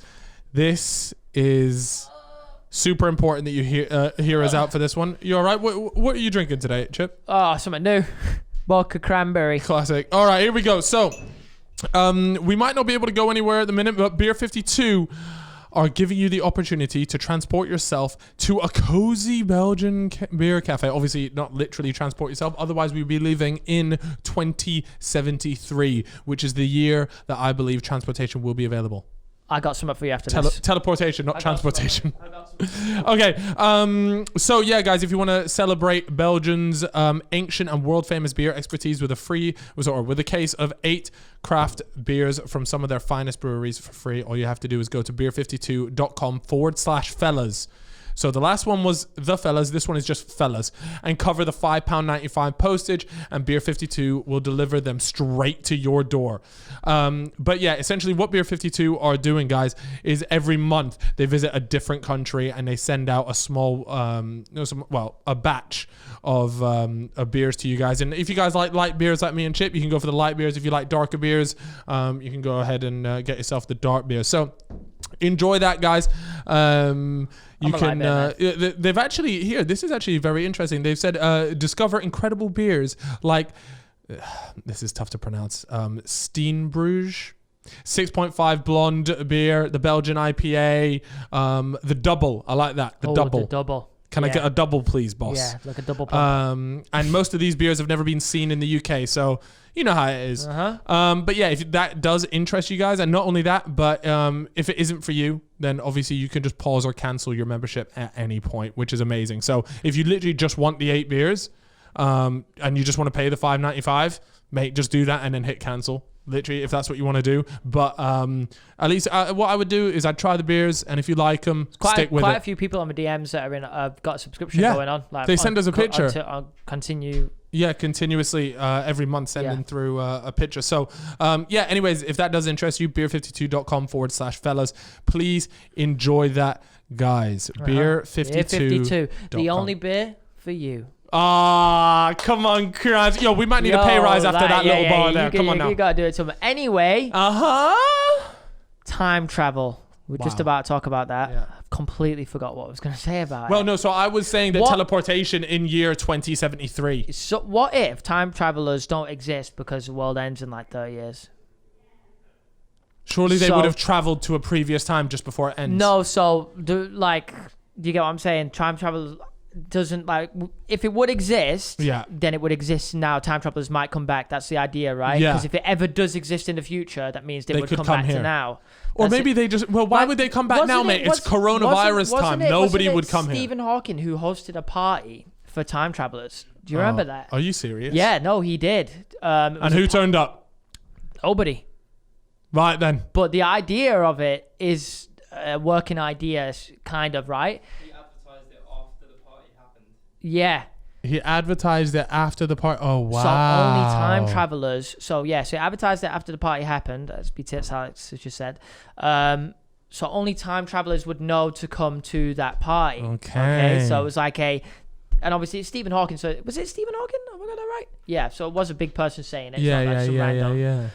this is... super important that you hear us out for this one. You all right? What are you drinking today, Chip? Oh, something new. Vodka cranberry. Classic. All right, here we go. So, we might not be able to go anywhere at the minute, but Beer 52 are giving you the opportunity to transport yourself to a cozy Belgian beer cafe. Obviously, not literally transport yourself. Otherwise, we'd be leaving in 2073, which is the year that I believe transportation will be available. I got something for you after this. Teleportation, not transportation. Okay. So yeah, guys, if you want to celebrate Belgium's ancient and world famous beer expertise with a case of 8 craft beers from some of their finest breweries for free, all you have to do is go to beer52.com/fellas. So the last one was the fellas. This one is just fellas, and cover the £5.95 postage, and Beer 52 will deliver them straight to your door. But yeah, essentially what Beer 52 are doing, guys, is every month they visit a different country and they send out a small, a batch of beers to you guys. And if you guys like light beers like me and Chip, you can go for the light beers. If you like darker beers, you can go ahead and get yourself the dark beer. So enjoy that, guys. You can they've actually here, this is actually very interesting. They've said discover incredible beers like this is tough to pronounce, Steenbruge 6.5 blonde beer, the Belgian IPA, the double. I like that. The double. Can I get a double, please, boss? Yeah, like a double pump. And most of these beers have never been seen in the UK, so you know how it is. But yeah, if that does interest you guys, and not only that, but if it isn't for you, then obviously you can just pause or cancel your membership at any point, which is amazing. So if you literally just want the 8 beers, and you just want to pay the $5.95, mate, just do that and then hit cancel. Literally, if that's what you want to do. But at least what I would do is I'd try the beers, and if you like them, stick with it. Quite a few people on the DMs that are in, got a subscription going on. Like they send us a picture. I'll continue. Yeah, continuously every month sending through a picture. So, anyways, if that does interest you, beer52.com/fellas. Please enjoy that, guys. Beer 52. The only beer for you. Ah, come on, Grant. Yo, we might need a pay rise after that little bar there. Come on now. You got to do it to me. Anyway. Time travel. We're just about to talk about that. Yeah. I've completely forgot what I was going to say about it. Well, no, so I was saying that teleportation in year 2073. So what if time travelers don't exist because the world ends in like 30 years? Surely they would have traveled to a previous time just before it ends. No, so do you get what I'm saying? Time travel doesn't, like, if it would exist, then it would exist now. Time travelers might come back. That's the idea, right? Because if it ever does exist in the future, that means they would come back to now. Or maybe they just, why would they come back now, mate? It's coronavirus time. Nobody would come here. Stephen Hawking, who hosted a party for time travelers. Do you remember that? Are you serious? Yeah, no, he did. And who turned up? Nobody. Right then. But the idea of it is a working idea, kind of, right? He advertised it after the party happened. Yeah. He advertised it after the party. Oh, wow. So only time travelers. So he advertised it after the party happened, as Alex just said. So only time travelers would know to come to that party. Okay. So it was like and obviously it's Stephen Hawking. So was it Stephen Hawking? Have I got that right? Yeah. So it was a big person saying it. Yeah.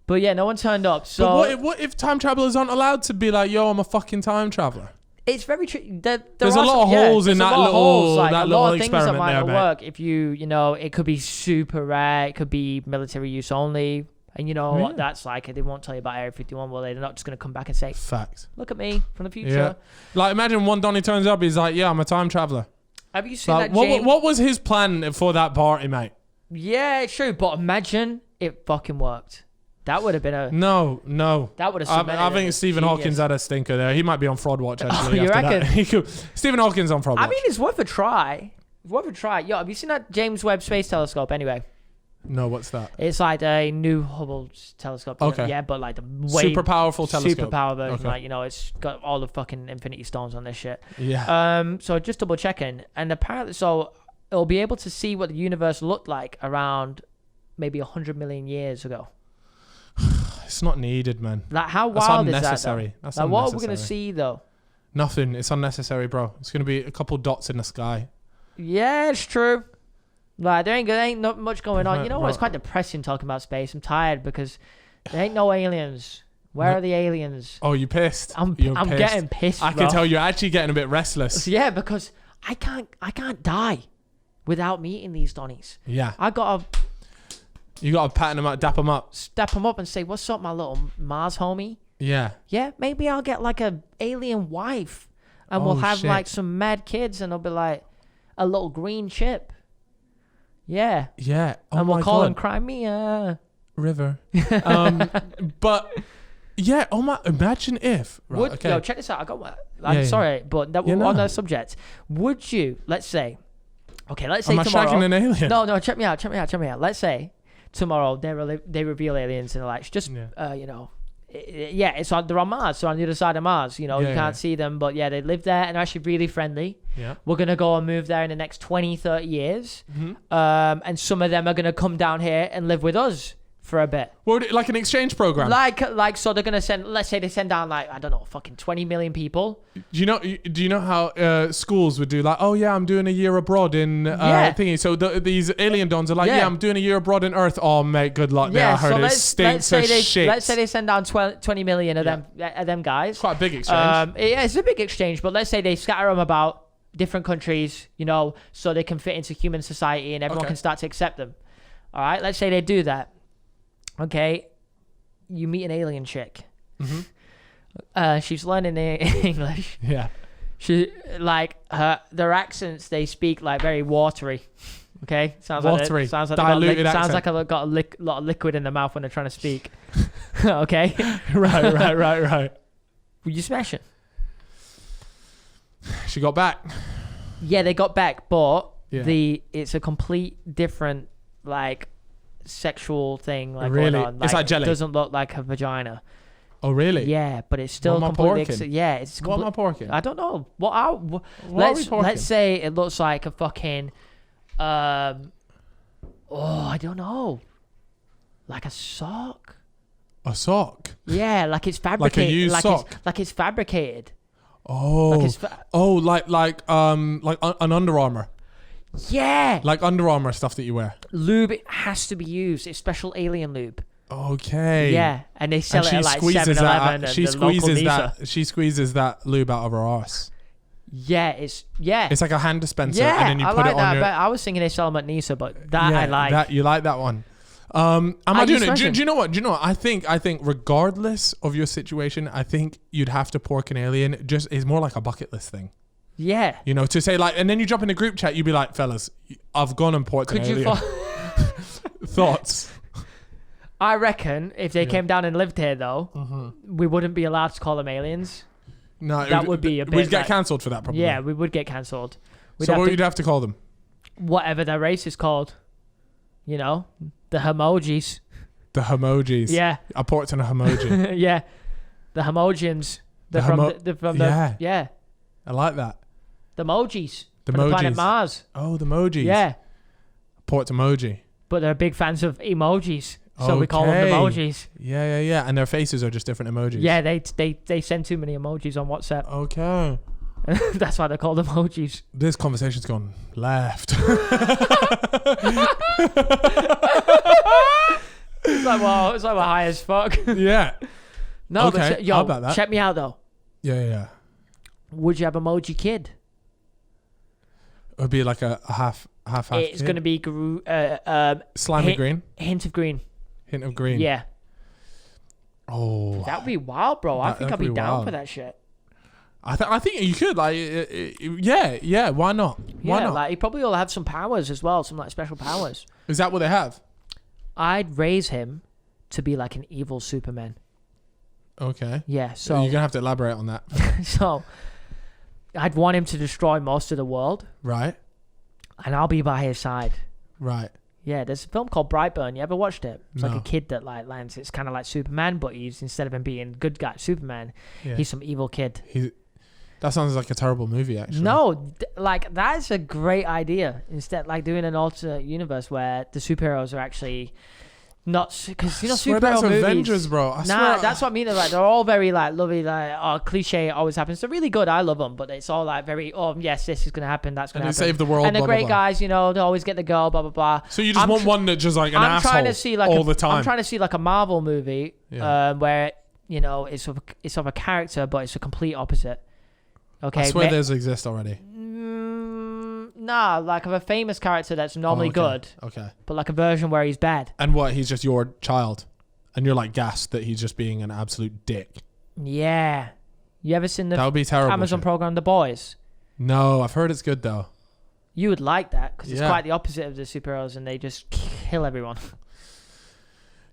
But yeah, no one turned up. So but what if time travelers aren't allowed to be like, yo, I'm a fucking time traveler? it's very tricky. There's a lot of holes in that little like a lot of things that experiment might there, not mate. work. If you know, it could be super rare. It could be military use only. And you know what that's like. They won't tell you about Area 51. Well, they're not just going to come back and say, Fact. look at me from the future. Yeah. Like, imagine one Donnie turns up, he's like, yeah, I'm a time traveler. Have you seen Like, that James? what was his plan for that party, mate? Yeah, it's true. But imagine it fucking worked. That would have been a... No. That would have I think Stephen Hawking's had a stinker there. He might be on fraud watch, actually. You after reckon? that. Stephen Hawking's on fraud watch. I mean, it's worth a try. Yo, have you seen that James Webb Space Telescope anyway? No, what's that? It's like a new Hubble telescope. Okay. Yeah, but like the way... Super powerful telescope. Super power version. Okay. Like, you know, it's got all the fucking infinity stones on this shit. Yeah. So just double checking. And apparently, so it'll be able to see what the universe looked like around maybe 100 million years ago. It's not needed, man. Like, how That's wild is that, unnecessary. though? That's like, what are we unnecessary. going to see, though? Nothing. It's unnecessary, bro. It's going to be a couple dots in the sky. Yeah, it's true. Like, there ain't not much going on. You know what? It's Right. quite depressing talking about space. I'm tired because there ain't no aliens. Where are the aliens? Oh, you pissed? I'm You're pissed. getting pissed, I bro. can tell you're actually getting a bit restless. Yeah, because I can't die without meeting these Donnies. Yeah. I gotta You got to pat them up, dap them up. step them up and say, "What's up, my little Mars homie?" Yeah. Yeah, maybe I'll get like a alien wife, and we'll Oh, have shit. like some mad kids, and they'll be like a little green chip. Yeah, Yeah. Oh and we'll my call God. him Crimea. River. But yeah. Oh my. Imagine if. Right, Yo, check this out. I got one. I'm Yeah. sorry, but that Yeah, we're on no. that subject. Would you? Let's say. Okay, let's say Am I tomorrow. shagging an alien? No, check me out. Let's say tomorrow they reveal aliens and they're like, just Yeah. you know, they're on Mars, so on the other side of Mars. You know, Yeah, you can't yeah. see them, but yeah, they live there and are actually really friendly. Yeah. We're gonna go and move there in the next 20, 30 years, and some of them are gonna come down here and live with us for a bit. Well, like an exchange program. Like, so they're gonna send. Let's say they send down like, I don't know, fucking 20 million people. Do you know how schools would do like, oh yeah, I'm doing a year abroad in Yeah. thingy. So these alien dons are like, Yeah. yeah, I'm doing a year abroad in Earth. Oh mate, good luck. Yeah, I heard so it let's stinks say of they shit. let's say they send down 20 million of them guys. Quite a big exchange. Yeah, it's a big exchange, but let's say they scatter them about different countries, you know, so they can fit into human society and everyone Okay. can start to accept them. All right, let's say they do that. Okay, you meet an alien chick. She's learning English. Yeah. She like their accents. They speak like very watery. Okay, sounds Watery. like sounds like Diluted they got, accent. sounds like I've got a lot of liquid in their mouth when they're trying to speak. Okay, right. will you smash it? She got back. Yeah, they got back, but Yeah. it's a complete different like sexual thing like Really? going on. It's like jelly? It doesn't look like a vagina. Oh really? Yeah, but it's still What am I completely. porking? Yeah, it's What am I porking? I don't know. What are we porking? Let's say it looks like a fucking I don't know. Like a sock. A sock. Yeah, like it's fabricated. used like sock? Like it's fabricated. Oh. Like it's like an Under Armour. yeah. Like Under Armour stuff that you wear. Lube has to be used. It's special alien lube. Okay. Yeah, and they sell And it at like 7-Eleven and she the local squeezes Nisa. that. She squeezes that lube out of her arse. Yeah, it's It's like a hand dispenser, yeah. and then you I put like it on that. your. But I was thinking they sell them at Nisa, but that Yeah, I like. that you like that one. Am I I doing use it? Russian. Do you know what? I think regardless of your situation, I think you'd have to pork an alien. Just it's more like a bucket list thing. Yeah. You know, to say like, and then you jump in a group chat, you'd be like, fellas, I've gone and porked Could an you? alien. Thoughts? I reckon if they came down and lived here, though, we wouldn't be allowed to call them aliens. No, That would be a bit We'd get like- cancelled for that, probably. Yeah, we would get cancelled. So what would you have to call them? whatever their race is called. You know, the Hemojis. The Hemojis. Yeah. I port in a Hemoji. Yeah. The Hemojians. They're Yeah. I like that. The Mojis. The from the Mojis. planet Mars. Oh, the Mojis. Yeah. Port emoji. But they're big fans of emojis. So we call them the Mojis. Yeah. And their faces are just different emojis. Yeah, they send too many emojis on WhatsApp. Okay. That's why they're called emojis. This conversation's gone left. It's like we're high as fuck. Yeah. No, okay. but How about that? check me out though. Yeah. Would you have emoji kid? It would be like a half. It's going to be slimy green. Hint of green. Hint of green. Yeah. Oh. That would be wild, bro. I think I'd be down for that shit. I think you could yeah. Why not? Why not? Like he probably will have some powers as well, some like special powers. Is that what they have? I'd raise him to be like an evil Superman. Okay. Yeah. So you're gonna have to elaborate on that. So I'd want him to destroy most of the world. Right. And I'll be by his side. Right. Yeah, there's a film called Brightburn. You ever watched it? It's No. like a kid that like lands. It's kind of like Superman, but he's instead of him being good guy Superman, he's some evil kid. That sounds like a terrible movie, actually. No, like that's a great idea. Instead, like doing an alternate universe where the superheroes are actually not, because you know swear superhero that's movies. Avengers, bro. I Nah, swear. that's what I mean. They're like they're all very like lovely, like cliche. Always happens. They're really good. I love them, but it's all like very yes, this is gonna happen. That's gonna and they happen. save the world. And they're blah, blah, great blah. guys. You know, they always get the girl. Blah blah blah. So you just want one that just like an asshole trying to see like all the time. I'm trying to see like a Marvel movie where you know it's of a character, but it's a complete opposite. Okay, I swear those exist already. Nah, like of a famous character that's normally good. Okay. But like a version where he's bad. And what? He's just your child, and you're like gassed that he's just being an absolute dick. Yeah. You ever seen the that would be terrible Amazon program The Boys? No, I've heard it's good though. You would like that because it's quite the opposite of the superheroes and they just kill everyone.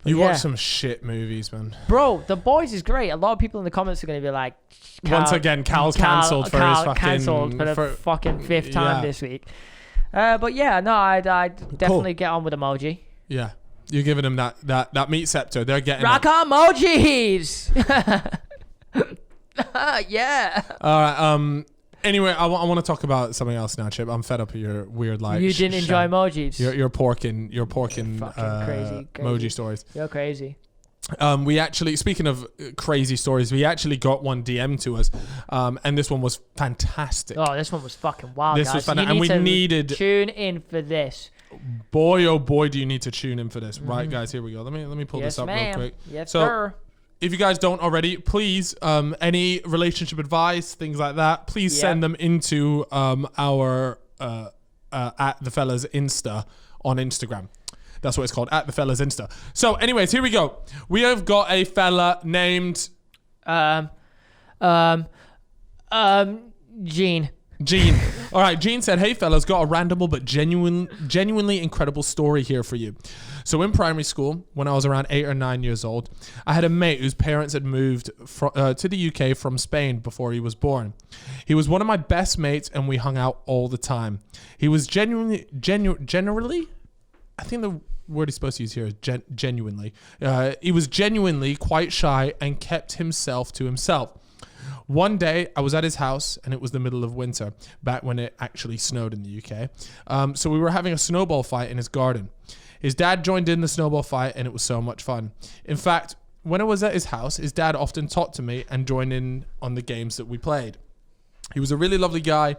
You watch some shit movies, man. Bro, The Boys is great. A lot of people in the comments are going to be like... Once again, Cal's cancelled for his fucking... Cancelled for the fucking fifth time this week. But yeah, no, I'd definitely get on with emoji. Yeah. You're giving them that meat scepter. They're getting rock on emojis! Yeah. All right. Anyway, I want to talk about something else now, Chip. I'm fed up of your weird like. You didn't enjoy emojis. You're porking crazy emoji stories. You're crazy. We actually, speaking of crazy stories, we actually got one DM to us, and this one was fantastic. Oh, this one was fucking wild. This guys. was fantastic, and we needed tune in for this. Boy, oh boy, do you need to tune in for this, right, guys? Here we go. Let me pull this up real quick. Yes, so, sir. If you guys don't already, please, any relationship advice, things like that, please send them into our at the fellas Insta on Instagram. That's what it's called, at the fellas Insta. So, anyways, here we go. We have got a fella named Gene. Gene. All right, Gene said, "Hey fellas, got a random but genuinely incredible story here for you. So in primary school, when I was around 8 or 9 years old, I had a mate whose parents had moved to the UK from Spain before he was born. He was one of my best mates and we hung out all the time. He was generally, I think the word he's supposed to use here is genuinely. He was genuinely quite shy and kept himself to himself. One day, I was at his house, and it was the middle of winter, back when it actually snowed in the UK. So we were having a snowball fight in his garden. His dad joined in the snowball fight, and it was so much fun. In fact, when I was at his house, his dad often talked to me and joined in on the games that we played. He was a really lovely guy,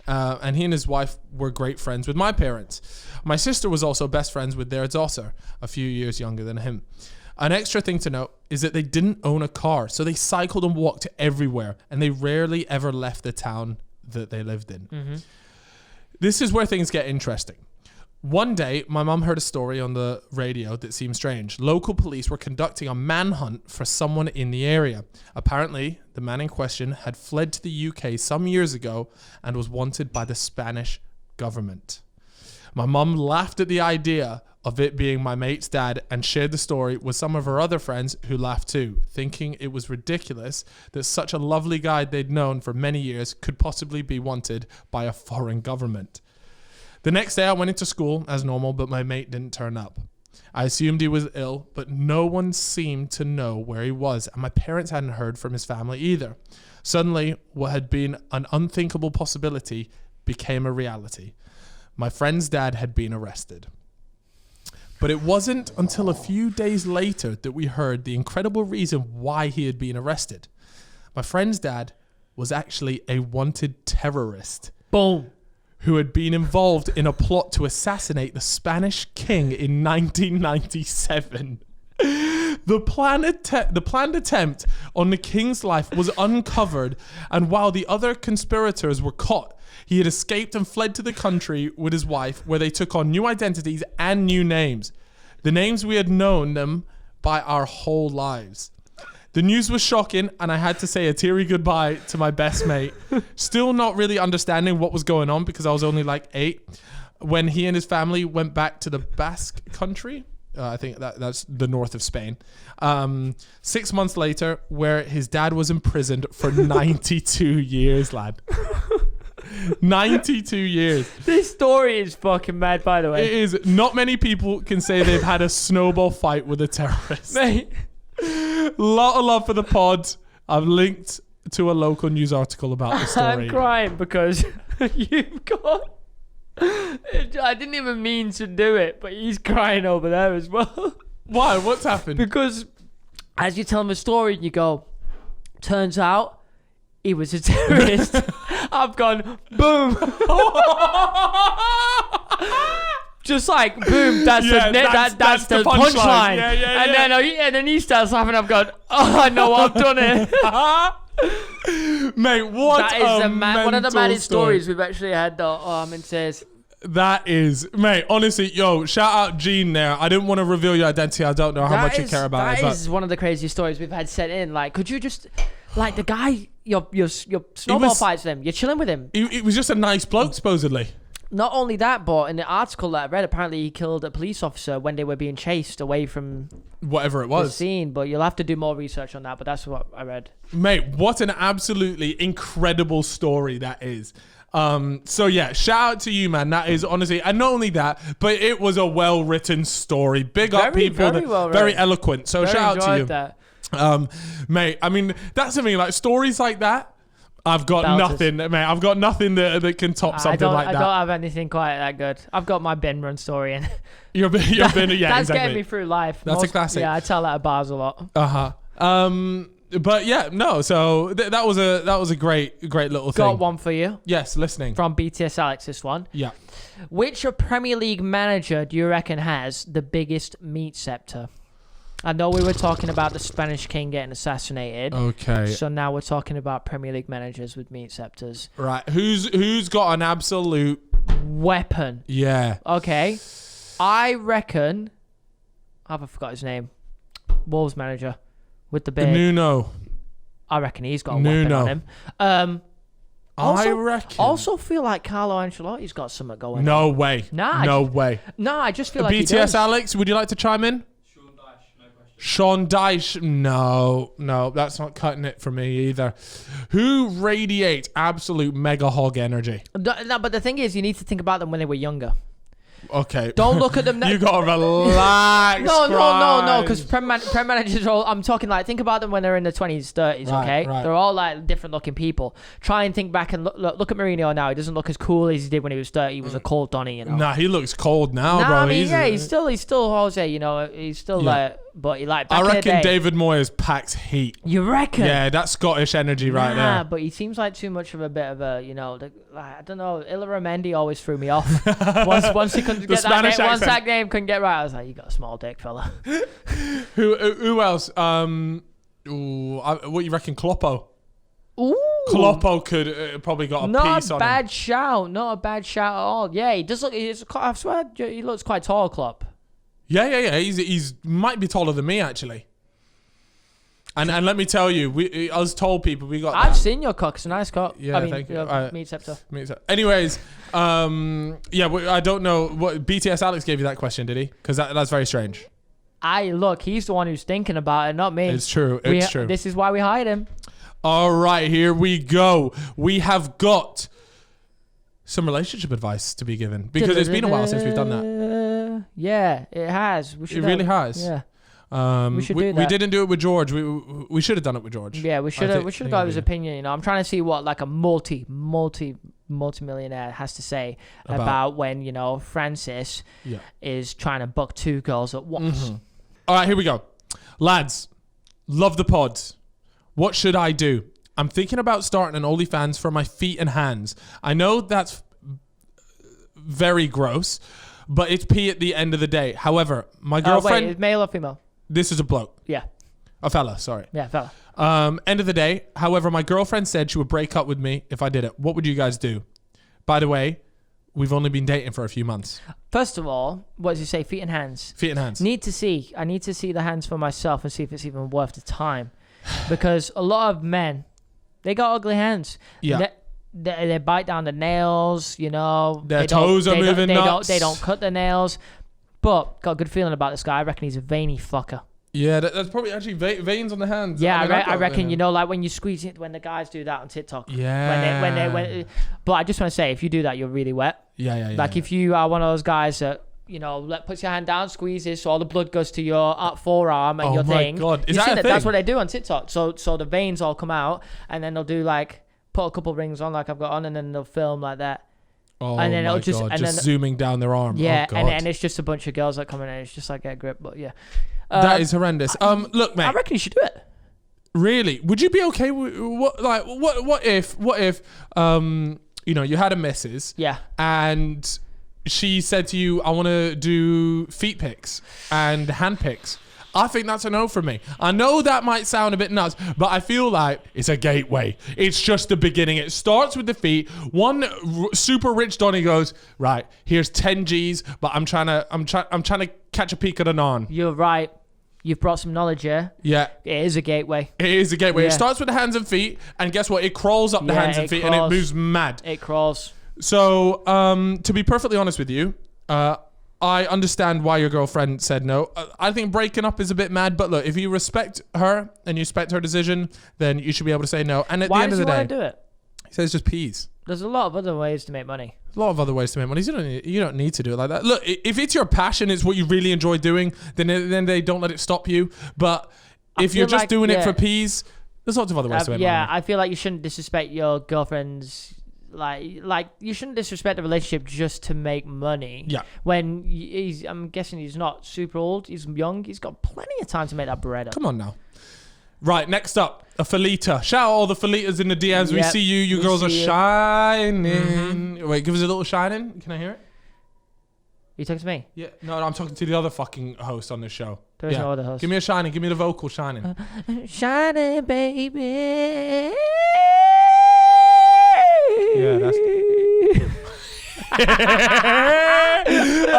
and he and his wife were great friends with my parents. My sister was also best friends with their daughter, a few years younger than him. An extra thing to note is that they didn't own a car, so they cycled and walked everywhere, and they rarely ever left the town that they lived in. Mm-hmm. This is where things get interesting. One day, my mum heard a story on the radio that seemed strange. Local police were conducting a manhunt for someone in the area. Apparently, the man in question had fled to the UK some years ago and was wanted by the Spanish government. My mum laughed at the idea of it being my mate's dad and shared the story with some of her other friends who laughed too, thinking it was ridiculous that such a lovely guy they'd known for many years could possibly be wanted by a foreign government. The next day I went into school as normal, but my mate didn't turn up. I assumed he was ill, but no one seemed to know where he was, and my parents hadn't heard from his family either. Suddenly, what had been an unthinkable possibility became a reality. My friend's dad had been arrested. But it wasn't until a few days later that we heard the incredible reason why he had been arrested. My friend's dad was actually a wanted terrorist. Boom. Who had been involved in a plot to assassinate the Spanish king in 1997. The planned attempt on the king's life was uncovered, and while the other conspirators were caught, he had escaped and fled to the country with his wife, where they took on new identities and new names. The names we had known them by our whole lives. The news was shocking, and I had to say a teary goodbye to my best mate. Still not really understanding what was going on because I was only like 8. When he and his family went back to the Basque country, I think that's the north of Spain. 6 months later, where his dad was imprisoned for 92 years, lad. 92 years. This story is fucking mad, by the way. It is. Not many people can say they've had a snowball fight with a terrorist. Mate. Lot of love for the pod. I've linked to a local news article about the story. I'm crying because you've got... I didn't even mean to do it, but he's crying over there as well. Why? What's happened? Because as you tell him a story, you go, turns out he was a terrorist. I've gone, boom. Just like, boom, that's the punchline. And then he starts laughing. I've gone, oh, I know I've done it. Mate, what that is one of the maddest stories we've actually had, though. Oh, I'm in tears. That is, mate, honestly, yo, shout out Gene there. I didn't want to reveal your identity. I don't know how much you care about it. That is one of the craziest stories we've had sent in. Like, could you just, like, the guy, your snowball fights with him, you're chilling with him. He was just a nice bloke, supposedly. Not only that, but in the article that I read, apparently he killed a police officer when they were being chased away from whatever it was. The scene. But you'll have to do more research on that. But that's what I read. Mate, what an absolutely incredible story that is. So yeah, shout out to you, man. That is honestly, and not only that, but it was a well-written story. Big up people, very eloquent. So shout out to you. That. Mate, I mean, that's something like stories like that. I've got nothing, mate. I've got nothing that can top something like that. I don't have anything quite that good. I've got my bin run story, and your bin, yeah, that's exactly. getting me through life. That's a classic. Yeah, I tell that at bars a lot. But yeah, no. So that was a great little thing. Got one for you. Yes, listening from BTS Alex. This one. Yeah. Which Premier League manager do you reckon has the biggest meat scepter? I know we were talking about the Spanish king getting assassinated. Okay. So now we're talking about Premier League managers with meat scepters. Right. Who's got an absolute weapon? Yeah. Okay. I reckon. I forgot his name. Wolves manager with the beard. Nuno. I reckon he's got a weapon on him. I reckon. Also feel like Carlo Ancelotti's got something going. No on. way. Nah. No way. Nah, I just feel like BTS he does. Alex, would you like to chime in? Sean Dyche, no, that's not cutting it for me either. Who radiates absolute mega hog energy? No, but the thing is, you need to think about them when they were younger. Okay. Don't look at them now. You gotta relax. No, because Prem managers are all, I'm talking like, think about them when they're in their 20s, 30s, okay? Right. They're all like different looking people. Try and think back and look at Mourinho now. He doesn't look as cool as he did when he was 30. He was a cold Donny, you know. Nah, he looks cold now, bro. I mean, he's still Jose, you know. He's still like, but he like back I reckon in the day, David Moyes packs heate. You reckon? Yeah, that's Scottish energy right there. But he seems like too much of a bit of a, you know, I don't know. Illaramendi always threw me off. once he couldn't get that name, once that game couldn't get right, I was like, you got a small dick, fella. Who else? What you reckon, Kloppo? Ooh. Kloppo could probably got a piece on him. Not a bad shout at all. Yeah, he does look. I swear, he looks quite tall, Klopp. Yeah. He's might be taller than me actually. And let me tell you, us tall people, we got. I've seen your cock. It's a nice cock. Yeah, thank you. Meat scepter. Anyways, I don't know what BTS Alex gave you that question, did he? Because that's very strange. He's the one who's thinking about it, not me. It's true. It's true. This is why we hired him. All right, here we go. We have got some relationship advice to be given, because it's been a while since we've done that. Yeah, it has. We should. It really has. Yeah. We should do that. We didn't do it with George. We should have done it with George. Yeah, we should have. We should have got his think opinion. You know, I'm trying to see what like a multi-millionaire has to say about when, you know, Francis is trying to book 2 girls at once. Mm-hmm. All right, here we go, lads. Love the pods. What should I do? I'm thinking about starting an OnlyFans for my feet and hands. I know that's very gross, but it's pee at the end of the day. However, my girlfriend... wait, male or female? This is a bloke. Yeah. A fella, sorry. Yeah, fella. End of the day, however, my girlfriend said she would break up with me if I did it. What would you guys do? By the way, we've only been dating for a few months. First of all, what does he say? Feet and hands. Feet and hands. I need to see the hands for myself and see if it's even worth the time. Because a lot of men, they got ugly hands. Yeah. They bite down the nails, you know. Their toes are moving nuts. They don't cut their nails. But got a good feeling about this guy. I reckon he's a veiny fucker. Yeah, that's probably actually veins on the hands. Yeah, I reckon, you know, like when you squeeze it, when the guys do that on TikTok. Yeah. But I just want to say, if you do that, you're really wet. Yeah. Like if you are one of those guys that, you know, puts your hand down, squeezes, so all the blood goes to your forearm and your thing. Oh my God. Is you that a thing? That's what they do on TikTok. So the veins all come out, and then they'll do like, put a couple rings on like I've got on, and then they'll film like that. Oh and then my it'll just, God, and just then, zooming down their arm. Yeah, oh God. and it's just a bunch of girls that come in, and it's just like, get a grip. But yeah. That is horrendous. Look, mate. I reckon you should do it. Really? Would you be okay with what if you know, you had a missus, and she said to you, I want to do feet pics and hand pics? I think that's a no for me. I know that might sound a bit nuts, but I feel like it's a gateway. It's just the beginning. It starts with the feet. One super rich Donny goes, right, here's 10 G's, but I'm trying to catch a peek at an on. You're right. You've brought some knowledge here. Yeah. It is a gateway. It is a gateway. Yeah. It starts with the hands and feet, and guess what? It crawls up the hands and feet, and it moves mad. It crawls. So, to be perfectly honest with you, I understand why your girlfriend said no. I think breaking up is a bit mad, but look, if you respect her and you respect her decision, then you should be able to say no. And at the end of the day, why does he want to do it? He says just peas. There's a lot of other ways to make money. A lot of other ways to make money. You don't need to do it like that. Look, if it's your passion, it's what you really enjoy doing, then they don't let it stop you. But if you're just doing it for peas, there's lots of other ways to make money. Yeah, I feel like you shouldn't disrespect your girlfriend's. Like you shouldn't disrespect the relationship just to make money. Yeah. When I'm guessing he's not super old. He's young. He's got plenty of time to make that bread up. Come on now. Right, next up, a Felita. Shout out all the Felitas in the DMs. Yep. We see you. You girls are shining. Mm-hmm. Wait, give us a little shining. Can I hear it? You talking to me? Yeah. No, I'm talking to the other fucking host on this show. There's no other host. Give me a shining. Give me the vocal shining. Shining, baby. Yeah, that's... All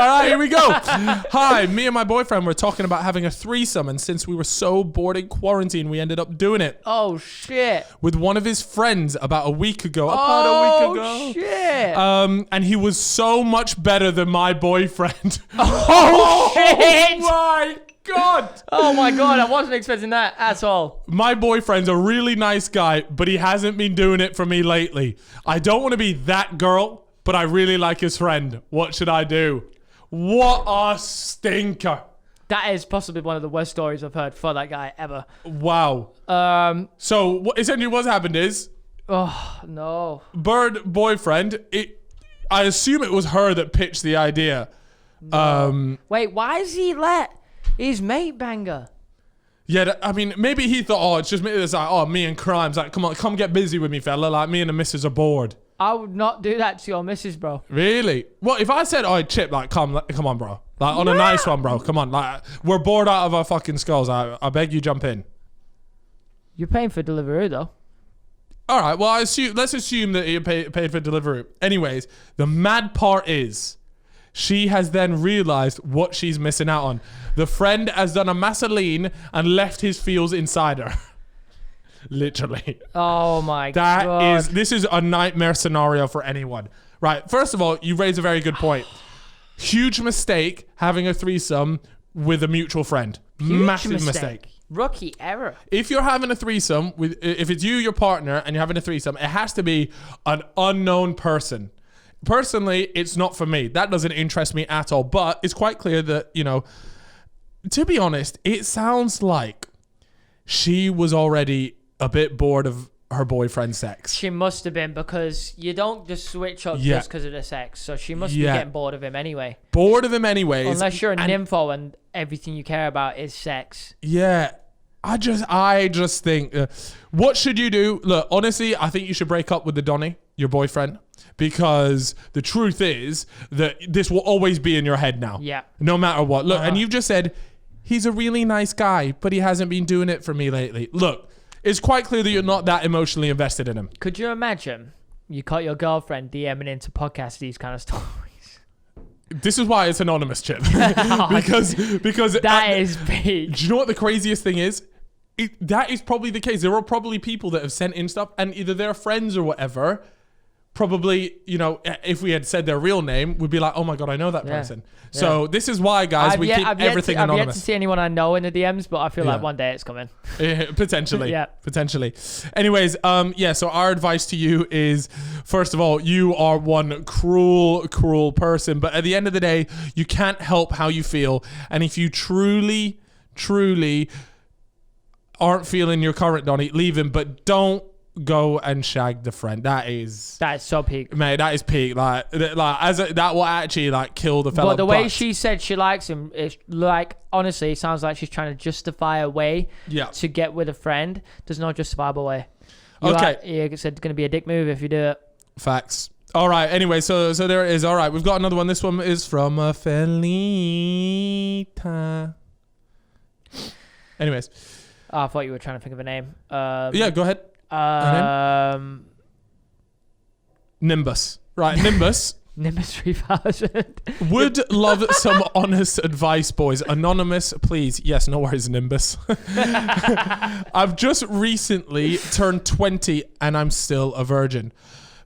right, here we go. Hi, me and my boyfriend were talking about having a threesome, and since we were so bored in quarantine, we ended up doing it. Oh, shit. With one of his friends about a week ago. Oh, shit. And he was so much better than my boyfriend. Oh, shit. My God. Oh my God, I wasn't expecting that at all. My boyfriend's a really nice guy, but he hasn't been doing it for me lately. I don't want to be that girl, but I really like his friend. What should I do? What a stinker. That is possibly one of the worst stories I've heard for that guy ever. Wow. So essentially what's happened is... Oh, no. Bird boyfriend, I assume it was her that pitched the idea. No. Wait, why is he let his mate banger? Yeah, I mean, maybe he thought, oh, it's just me. It's like, oh, me and crimes. Like, come on, come get busy with me, fella. Like, me and the missus are bored. I would not do that to your missus, bro. Really? Well, if I said, oh, Chip, like, come on, bro. Like, on a nice one, bro. Come on. Like, we're bored out of our fucking skulls. I beg you, jump in. You're paying for delivery, though. All right. Well, let's assume that you paid for delivery. Anyways, the mad part is she has then realized what she's missing out on. The friend has done a massive and left his feels inside her. Literally. Oh my God. This is a nightmare scenario for anyone. Right. First of all, you raise a very good point. Huge mistake having a threesome with a mutual friend. Massive mistake. Rookie error. If you're having a threesome if it's you, your partner, and you're having a threesome, it has to be an unknown person. personally, it's not for me. That doesn't interest me at all. But it's quite clear that, you know, to be honest, it sounds like she was already a bit bored of her boyfriend's sex. She must have been, because you don't just switch up just because of the sex. So she must be getting bored of him anyway. Bored of him anyways. Unless you're a nympho and everything you care about is sex. Yeah. I just think, what should you do? Look, honestly, I think you should break up with the Donny, your boyfriend, because the truth is that this will always be in your head now. Yeah. No matter what. Look, and you've just said, he's a really nice guy, but he hasn't been doing it for me lately. Look, it's quite clear that you're not that emotionally invested in him. Could you imagine you caught your girlfriend DMing into podcast these kind of stories? This is why it's anonymous, Chip. because that is big. Do you know what the craziest thing is? That is probably the case. There are probably people that have sent in stuff, and either their friends or whatever, probably, you know, if we had said their real name, would be like, oh my God, I know that person. So this is why, guys, we keep everything anonymous. I've yet to see anyone I know in the DMs, but I feel like one day it's coming. Potentially. Potentially. Anyways, so our advice to you is, first of all, you are one cruel, cruel person, but at the end of the day, you can't help how you feel. And if you truly, truly aren't feeling your current Donny, leave him, but don't go and shag the friend. That is so peak, mate. That is peak. That will actually like kill the fella. But the way she said she likes him, it's like, honestly, it sounds like she's trying to justify a way to get with a friend. There's no justifiable way. It's going to be a dick move if you do it. Facts. All right. Anyway, so there it is. All right, we've got another one. This one is from Felita. Anyways. I thought you were trying to think of a name. Yeah, go ahead. Nimbus. Right, Nimbus. Nimbus 3000. Would love some honest advice, boys. Anonymous, please. Yes, no worries, Nimbus. I've just recently turned 20 and I'm still a virgin.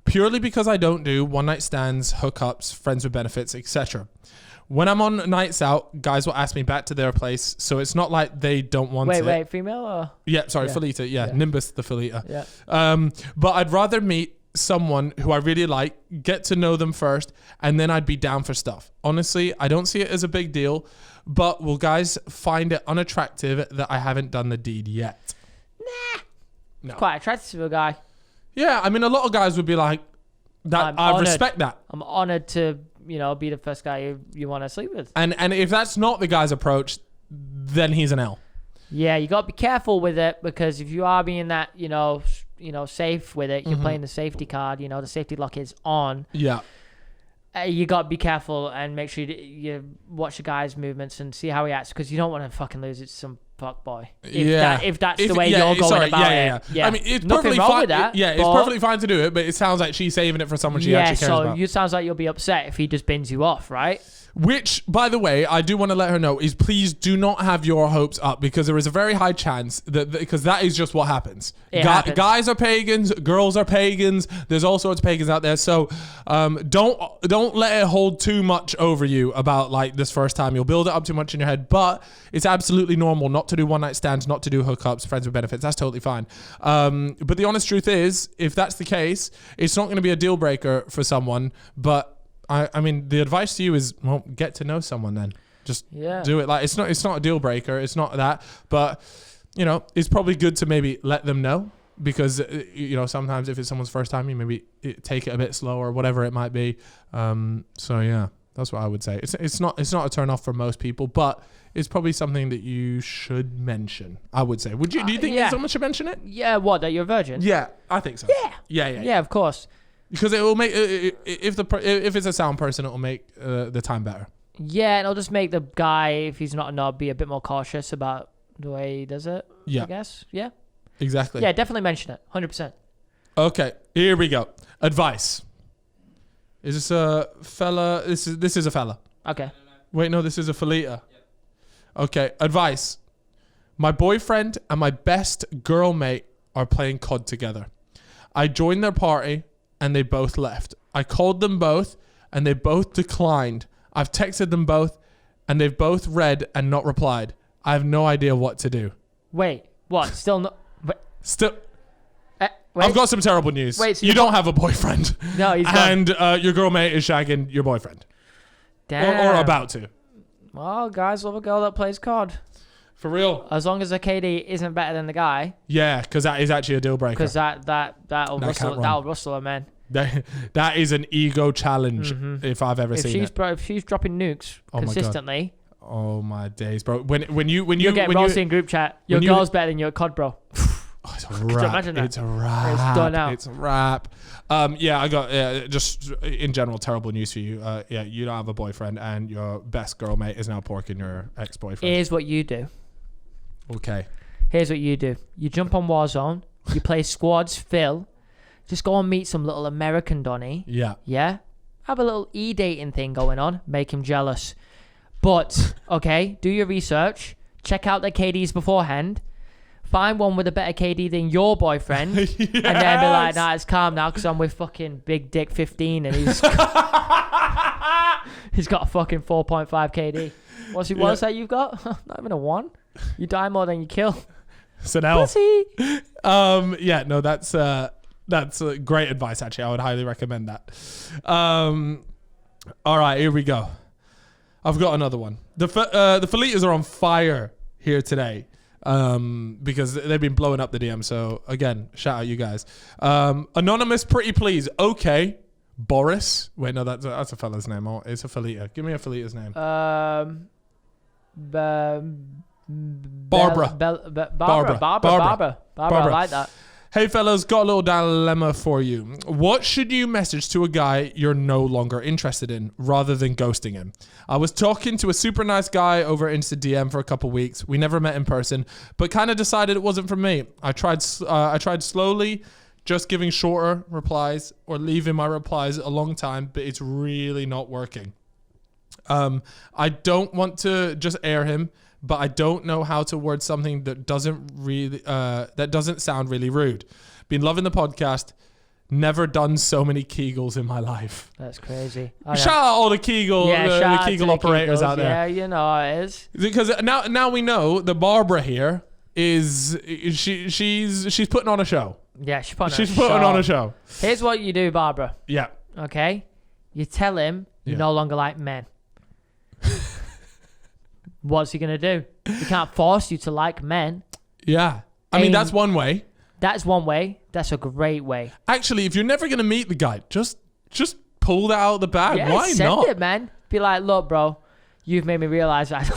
Purely because I don't do one-night stands, hookups, friends with benefits, etc. When I'm on nights out, guys will ask me back to their place, so it's not like they don't want it. Wait, female or? Yeah, sorry, Felita. Yeah, Nimbus the Felita. Yeah. But I'd rather meet someone who I really like, get to know them first, and then I'd be down for stuff. Honestly, I don't see it as a big deal, but will guys find it unattractive that I haven't done the deed yet? Nah. No. Quite attractive to a guy. Yeah, I mean, a lot of guys would be like, that. I respect that. I'm honored to, be the first guy you want to sleep with. And if that's not the guy's approach, then he's an L. Yeah, you got to be careful with it, because if you are being that, safe with it, you're playing the safety card, the safety lock is on. Yeah. You got to be careful and make sure you watch the guy's movements and see how he acts, because you don't want to fucking lose it to some fuck boy. If that's the way you're going about it. Yeah. I mean, it's nothing perfectly wrong fine with that. It's perfectly fine to do it, but it sounds like she's saving it for someone she actually cares about. Yeah, so it sounds like you'll be upset if he just bins you off, right? Which, by the way, I do want to let her know is please do not have your hopes up, because there is a very high chance because that is just what happens. Guys are pagans, girls are pagans. There's all sorts of pagans out there. So don't let it hold too much over you about like this first time. You'll build it up too much in your head, but it's absolutely normal not to do one night stands, not to do hookups, friends with benefits. That's totally fine. But the honest truth is, if that's the case, it's not going to be a deal breaker for someone, but I mean, the advice to you is, well, get to know someone then. Just do it. Like, it's not a deal breaker. It's not that. But, it's probably good to maybe let them know, because, sometimes if it's someone's first time, you maybe take it a bit slower, whatever it might be. So, yeah, that's what I would say. It's not a turn off for most people, but it's probably something that you should mention, I would say. Do you think someone should mention it? Yeah, what, that you're a virgin? Yeah, I think so. Yeah. Yeah, of course. Because it will make if it's a sound person, it will make the time better. Yeah, and it'll just make the guy, if he's not a knob, be a bit more cautious about the way he does it. Yeah, I guess. Yeah, exactly. Yeah, definitely mention it. 100%. Okay, here we go. Advice. Is this a fella? This is a fella. Okay. Wait, no, this is a Felita. Okay, advice. My boyfriend and my best girl mate are playing COD together. I joined their party, and they both left. I called them both, and they both declined. I've texted them both, and they've both read and not replied. I have no idea what to do. Wait, what? Still not... Still... I've got some terrible news. Wait, so you don't have a boyfriend. No, he's gone. And your girl mate is shagging your boyfriend. Damn. Or about to. Well, guys love a girl that plays COD. For real. As long as the KD isn't better than the guy. Yeah, because that is actually a deal breaker. Because that'll rustle a man. That is an ego challenge if I've ever seen it. If she's dropping nukes consistently. Oh my days, bro. When you get Rossi in group chat. Your girl's better than your COD, bro. Oh, it's a wrap. Imagine that? It's a wrap. It's done out. It's a wrap. Yeah, I got just in general terrible news for you. Yeah, you don't have a boyfriend, and your best girl mate is now porking your ex-boyfriend. Here's what you do. Okay. Here's what you do. You jump on Warzone. You play squads, Phil. Just go and meet some little American Donny. Yeah. Yeah. Have a little e-dating thing going on. Make him jealous. But, okay, do your research. Check out their KDs beforehand. Find one with a better KD than your boyfriend. Yes. And then be like, nah, it's calm now because I'm with fucking Big Dick 15 and he's got a fucking 4.5 KD. What is that you've got? Not even a 1. You die more than you kill. It's an L. Pussy. Yeah, no, that's great advice, actually. I would highly recommend that. All right, here we go. I've got another one. The Felitas are on fire here today because they've been blowing up the DM. So, again, shout out you guys. Anonymous, pretty please. Okay. Boris. Wait, no, that's a fella's name. Oh, it's a Felita. Give me a Felita's name. Barbara. Barbara. I like that. Hey fellas, got a little dilemma for you. What should you message to a guy you're no longer interested in rather than ghosting him? I was talking to a super nice guy over Insta DM for a couple weeks. We never met in person, but kind of decided it wasn't for me. I tried slowly, just giving shorter replies or leaving my replies a long time, but it's really not working. I don't want to just air him, but I don't know how to word something that doesn't sound really rude. Been loving the podcast. Never done so many Kegels in my life. That's crazy. Shout out all the Kegel, the Kegel operators out there. Yeah, you know how it is. Because now we know that Barbara here she's putting on a show. Yeah, she's putting on a show. Here's what you do, Barbara. Yeah. Okay? You tell him you no longer like men. What's he going to do? He can't force you to like men. Yeah. I mean, that's one way. That's one way. That's a great way. Actually, if you're never going to meet the guy, just pull that out of the bag. Yeah, Why send not? it, man. Be like, look, bro, you've made me realize that.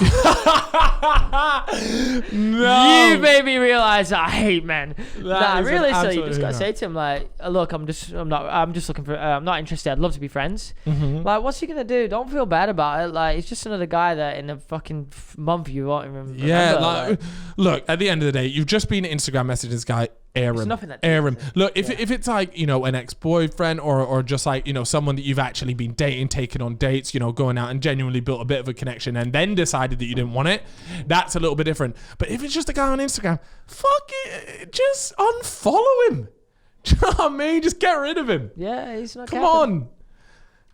No. You've made me realize that I hate men. Really, so you just gotta no. say to him like, look, I'm just looking for, I'm not interested. I'd love to be friends. Mm-hmm. Like, what's he gonna do? Don't feel bad about it. Like, it's just another guy that in a fucking month you won't even remember. Yeah, like, look, at the end of the day, you've just been Instagram messaging this guy. Air him. Air him. Look, if it's like, an ex-boyfriend or just like, someone that you've actually been dating, taken on dates, going out and genuinely built a bit of a connection and then decided that you didn't want it, that's a little bit different. But if it's just a guy on Instagram, fuck it, just unfollow him. Do you know what I mean? Just get rid of him. Yeah, he's not. Come on.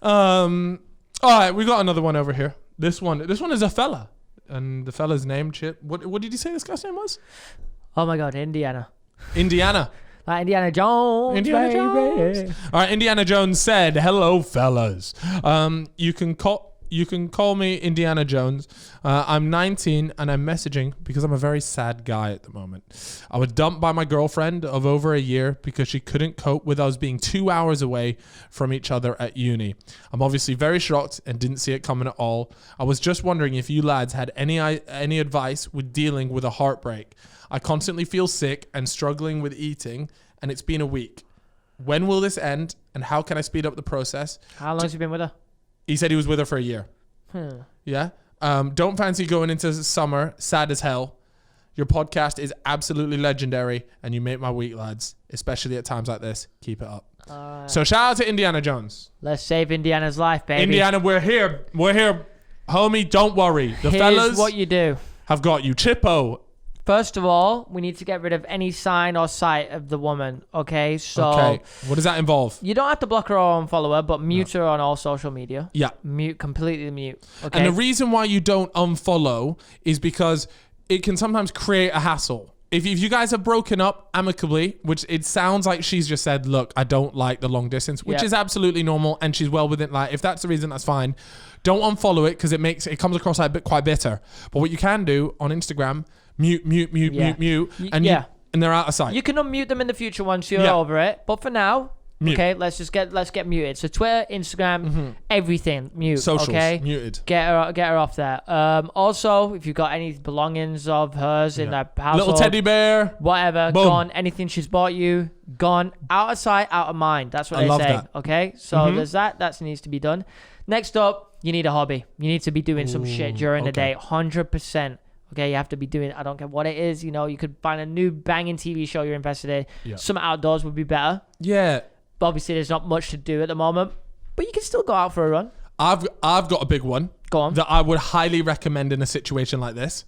All right, we got another one over here. This one is a fella, and the fella's name, Chip. What did you say this guy's name was? Oh my God, Indiana. Like Indiana Jones. Jones. All right, Indiana Jones said, "Hello, fellas. You can call me Indiana Jones. I'm 19 and I'm messaging because I'm a very sad guy at the moment. I was dumped by my girlfriend of over a year because she couldn't cope with us being 2 hours away from each other at uni. I'm obviously very shocked and didn't see it coming at all. I was just wondering if you lads had any advice with dealing with a heartbreak. I constantly feel sick and struggling with eating, and it's been a week. When will this end, and how can I speed up the process?" How long has he been with her? He said he was with her for a year. Yeah. Don't fancy going into summer sad as hell. Your podcast is absolutely legendary, and you make my week, lads, especially at times like this. Keep it up. So shout out to Indiana Jones. Let's save Indiana's life, baby. Indiana, we're here. Homie, don't worry. The Here's fellas what you do. have got you. Chippo. First of all, we need to get rid of any sign or sight of the woman, okay? So Okay. What does that involve? you don't have to block her or unfollow her, but mute her on all social media. Yeah. Completely mute. Okay. And the reason why you don't unfollow is because it can sometimes create a hassle. if you guys have broken up amicably, which it sounds like she's just said, look, I don't like the long distance, which is absolutely normal, and she's well within, like, if that's the reason, that's fine. Don't unfollow it because it comes across like quite bitter. But what you can do on Instagram, mute, and they're out of sight. You can unmute them in the future once you're over it. But for now, mute. Okay, let's get muted. So Twitter, Instagram, everything mute. Socials, okay, muted. Get her off there. Also, if you've got any belongings of hers in that household, little teddy bear, whatever, boom. gone. Anything she's bought you, gone. Out of sight, out of mind. That's what they say. That. Okay, so there's that. That needs to be done. Next up, you need a hobby. You need to be doing some shit during the day. 100%. Okay, you have to be doing, I don't care what it is, you know, you could find a new banging TV show you're invested in. Yeah. Some outdoors would be better. Yeah. But obviously there's not much to do at the moment, but you can still go out for a run. I've got a big one. Go on. That I would highly recommend in a situation like this.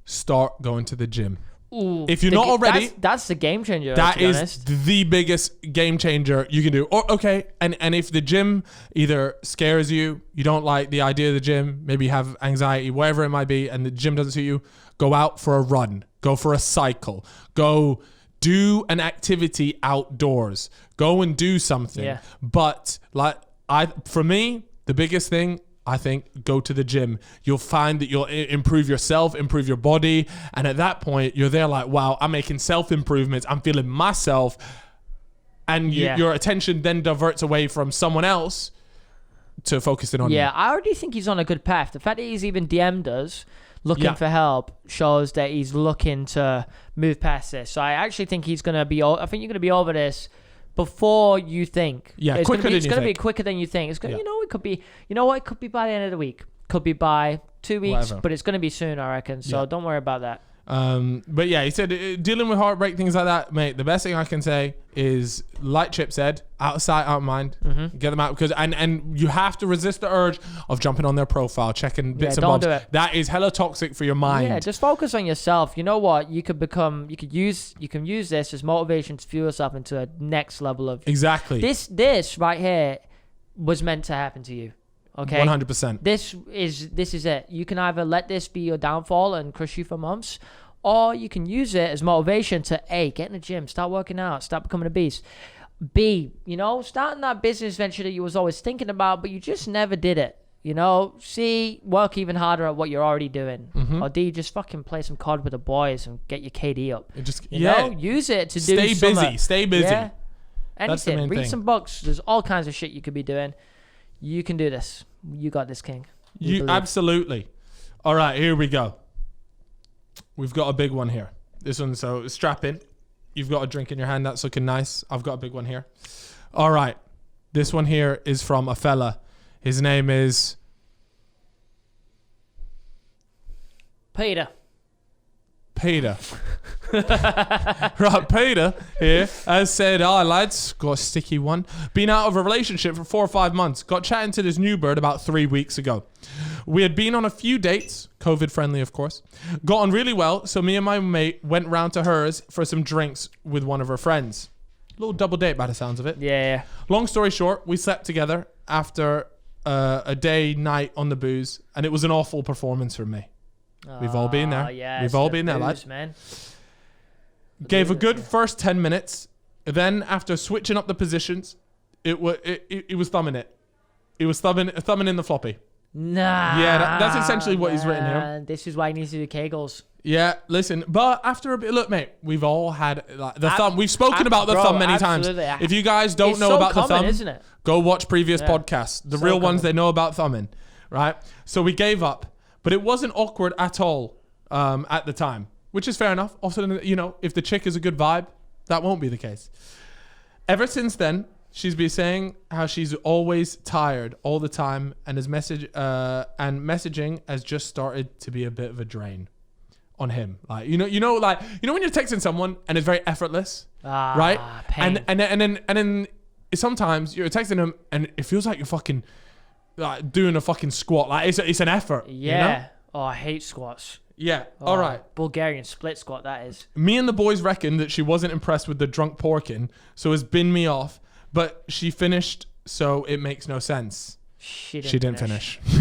Start going to the gym. Ooh, if you're not already, that's the game changer. That is the biggest game changer you can do. Or and if the gym either scares you, you don't like the idea of the gym, maybe you have anxiety, whatever it might be, and the gym doesn't suit you, go out for a run, go for a cycle, go do an activity outdoors, go and do something. Yeah. But for me, the biggest thing, I think, go to the gym. You'll find that you'll improve yourself, improve your body. And at that point, you're there like, wow, I'm making self-improvements. I'm feeling myself. And your attention then diverts away from someone else to focusing on you. Yeah, I already think he's on a good path. The fact that he's even DM'd us looking for help shows that he's looking to move past this. So I actually think he's going to be, I think you're going to be over this before you think. Yeah, it's quicker than you think. It's going to be quicker than you think. It's going to, it could be, it could be by the end of the week. Could be by 2 weeks, but it's going to be soon, I reckon. So don't worry about that. But yeah, he said dealing with heartbreak, things like that, mate, the best thing I can say is, like Chip said, out of sight, out of mind. Get them out, because and you have to resist the urge of jumping on their profile, checking bits and bobs. Do it. That is hella toxic for your mind. Yeah, just focus on yourself. You know what? You can use this as motivation to fuel yourself into a next level of exactly. This right here was meant to happen to you. Okay, 100%. This is it. You can either let this be your downfall and crush you for months, or you can use it as motivation to get in the gym, start working out, start becoming a beast. B, starting that business venture that you was always thinking about, but you just never did it. C, work even harder at what you're already doing. Or D, just fucking play some COD with the boys and get your KD up. Use it to do something. Stay busy. Yeah. Anything. Read some books. There's all kinds of shit you could be doing. You can do this. You got this, King. You absolutely. All right, here we go. We've got a big one here. This one, so strap in. You've got a drink in your hand. That's looking nice. I've got a big one here. All right. This one here is from a fella. His name is Peter. Right, Peter here has said, lads, got a sticky one. Been out of a relationship for 4 or 5 months. Got chatting to this new bird about 3 weeks ago. We had been on a few dates, COVID friendly, of course. Got on really well, so me and my mate went round to hers for some drinks with one of her friends. A little double date by the sounds of it. Yeah. Long story short, we slept together after a day, night on the booze, and it was an awful performance for me. We've all been there. Yeah, we've all been there, lads. Man. Gave a good first 10 minutes. Then, after switching up the positions, it was thumbing it. It was thumbing in the floppy. Nah. Yeah, that's essentially what he's written here. This is why he needs to do Kegels. Yeah, listen, but after a bit, look, mate, we've all had the thumb. We've spoken about the thumb many times. If you guys don't know about the thumb, isn't it? Go watch previous podcasts. The real ones, they know about thumbing, right? So we gave up. But it wasn't awkward at all at the time, which is fair enough. Often, if the chick is a good vibe, that won't be the case. Ever since then, she's been saying how she's always tired all the time, and messaging has just started to be a bit of a drain on him. Like when you're texting someone and it's very effortless, right? Pain. And then sometimes you're texting them and it feels like you're fucking. Like doing a fucking squat, like it's an effort. Yeah. Oh, I hate squats. Yeah. All right. Bulgarian split squat, that is. Me and the boys reckon that she wasn't impressed with the drunk porking, so has binned me off. But she finished, so it makes no sense. She didn't finish. We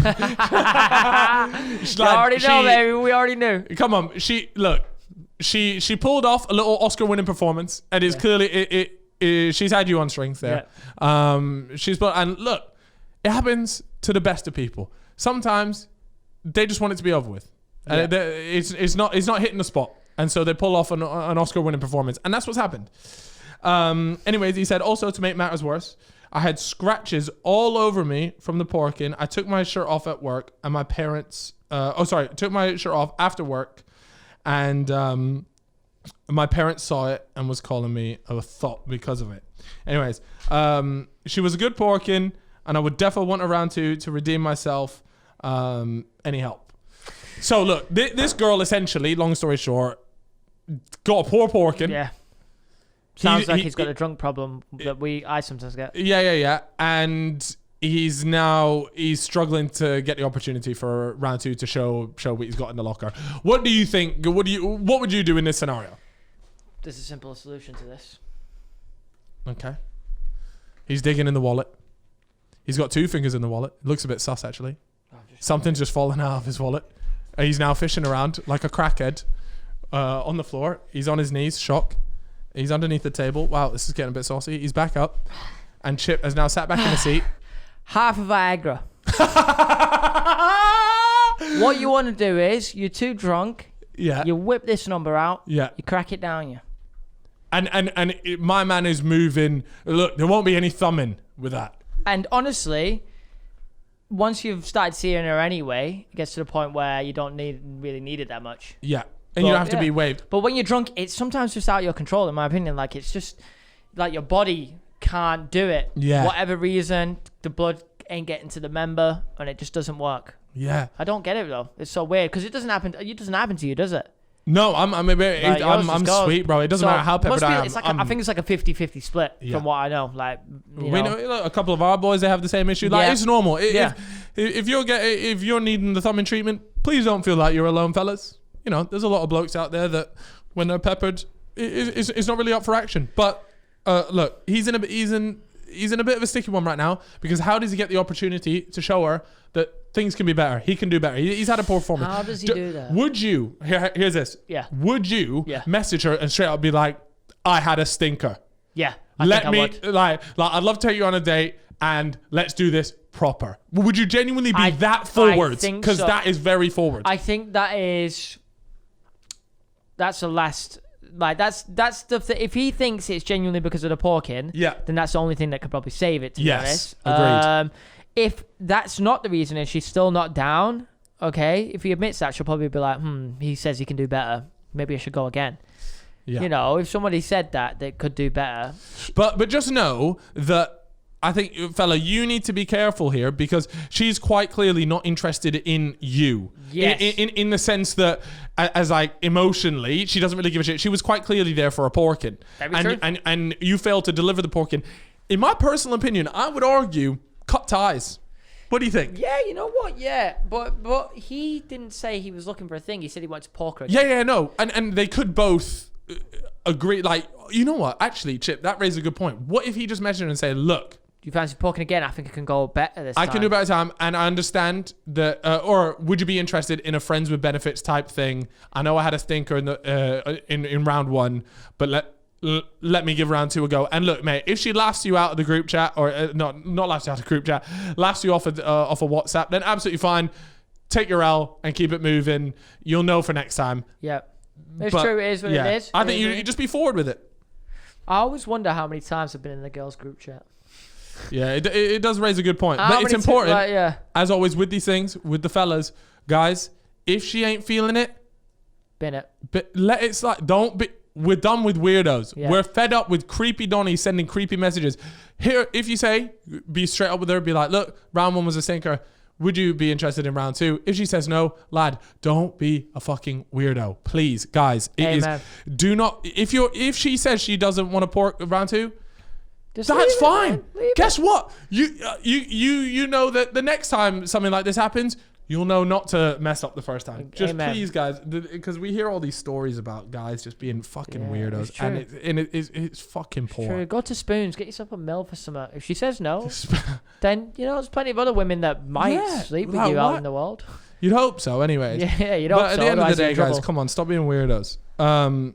already know, baby. We already knew. Come on, look. she pulled off a little Oscar-winning performance, and it's clearly she's had you on strings there. And look, it happens to the best of people. Sometimes they just want it to be over with. And it's not hitting the spot, and so they pull off an Oscar-winning performance, and that's what's happened. Anyways, he said, also to make matters worse, I had scratches all over me from the porking. I took my shirt off at work, and my parents took my shirt off after work, and my parents saw it and was calling me a thought because of it. Anyways, she was a good porking, and I would definitely want around to redeem myself. Any help? So look, this girl essentially, long story short, got a poor porking. Yeah. Sounds like he's got a drunk problem that I sometimes get. Yeah. And he's struggling to get the opportunity for round 2 to show what he's got in the locker. What do you think? What would you do in this scenario? There's a simple solution to this. Okay. He's digging in the wallet. He's got 2 fingers in the wallet. It looks a bit sus, actually. Something's just fallen out of his wallet. He's now fishing around like a crackhead on the floor. He's on his knees, shock. He's underneath the table. Wow, this is getting a bit saucy. He's back up. And Chip has now sat back in the seat. Half of Viagra. What you want to do is, you're too drunk. Yeah. You whip this number out. Yeah. You crack it down, you. And my man is moving. Look, there won't be any thumbing with that. And honestly, once you've started seeing her anyway, it gets to the point where you don't really need it that much. Yeah. And you don't have to be waved. But when you're drunk, it's sometimes just out of your control, in my opinion. Like, it's just like your body can't do it. Yeah. Whatever reason, the blood ain't getting to the member, and it just doesn't work. Yeah. I don't get it though. It's so weird because it doesn't happen to you, does it? No, I'm sweet, bro. It doesn't matter how peppered I am. I think it's like a 50-50 split from what I know. Like, we know a couple of our boys, they have the same issue. Like, it's normal. If you're needing the thumbing treatment, please don't feel like you're alone, fellas. You know, there's a lot of blokes out there that when they're peppered, it's not really up for action. But look, he's in a bit of a sticky one right now, because how does he get the opportunity to show her that things can be better? He can do better. He's had a poor performance. How does he do that? Would you? Here's this. Yeah. Would you message her and straight up be like, "I had a stinker. Yeah. Like I'd love to take you on a date and let's do this proper." Would you genuinely be that forward? Because that is very forward. I think that's the last. Like, that's stuff that if he thinks it's genuinely because of the porking, then that's the only thing that could probably save it, to be honest. Agreed. If that's not the reason and she's still not down, okay, if he admits that, she'll probably be like, he says he can do better. Maybe I should go again. Yeah. You know, if somebody said that they could do better. But just know that I think, fella, you need to be careful here, because she's quite clearly not interested in you. Yes. In the sense that, as like emotionally, she doesn't really give a shit. She was quite clearly there for a porking. And you failed to deliver the porking. In my personal opinion, I would argue, cut ties. What do you think? Yeah, you know what? Yeah, but he didn't say he was looking for a thing. He said he wanted to pork her. Yeah, no. And they could both agree. Like, you know what? Actually, Chip, that raises a good point. What if he just messaged her and said, "Look, you fancy porking again? I think it can go better this time. I can do better time, and I understand that." Or would you be interested in a friends with benefits type thing? I know I had a stinker in the in round 1, but let me give round 2 a go. And look, mate, if she laughs you out of the group chat, or not laughs you out of the group chat, laughs you off a WhatsApp, then absolutely fine. Take your L and keep it moving. You'll know for next time. Yeah, it's true. It is what it is. I think you just be forward with it. I always wonder how many times I've been in the girls' group chat. Yeah, it does raise a good point. But it's important, as always with these things, with the fellas, guys, if she ain't feeling it, bin it. Let it slide. Don't be... We're done with weirdos. Yeah. We're fed up with creepy Donnie sending creepy messages. Here, if you say, be straight up with her, be like, "Look, round 1 was a stinker. Would you be interested in round 2? If she says no, lad, don't be a fucking weirdo. Please, guys. Do not... If she says she doesn't want to pork round 2, that's fine. Guess what? You know that the next time something like this happens, you'll know not to mess up the first time. Just please, guys, because we hear all these stories about guys just being fucking weirdos, and it's fucking poor. True. Go to Spoons, get yourself a meal for summer. If she says no, then there's plenty of other women that might sleep with you out in the world. You'd hope so, anyways. Yeah, you don't. But at the end of the day, guys, come on, stop being weirdos. All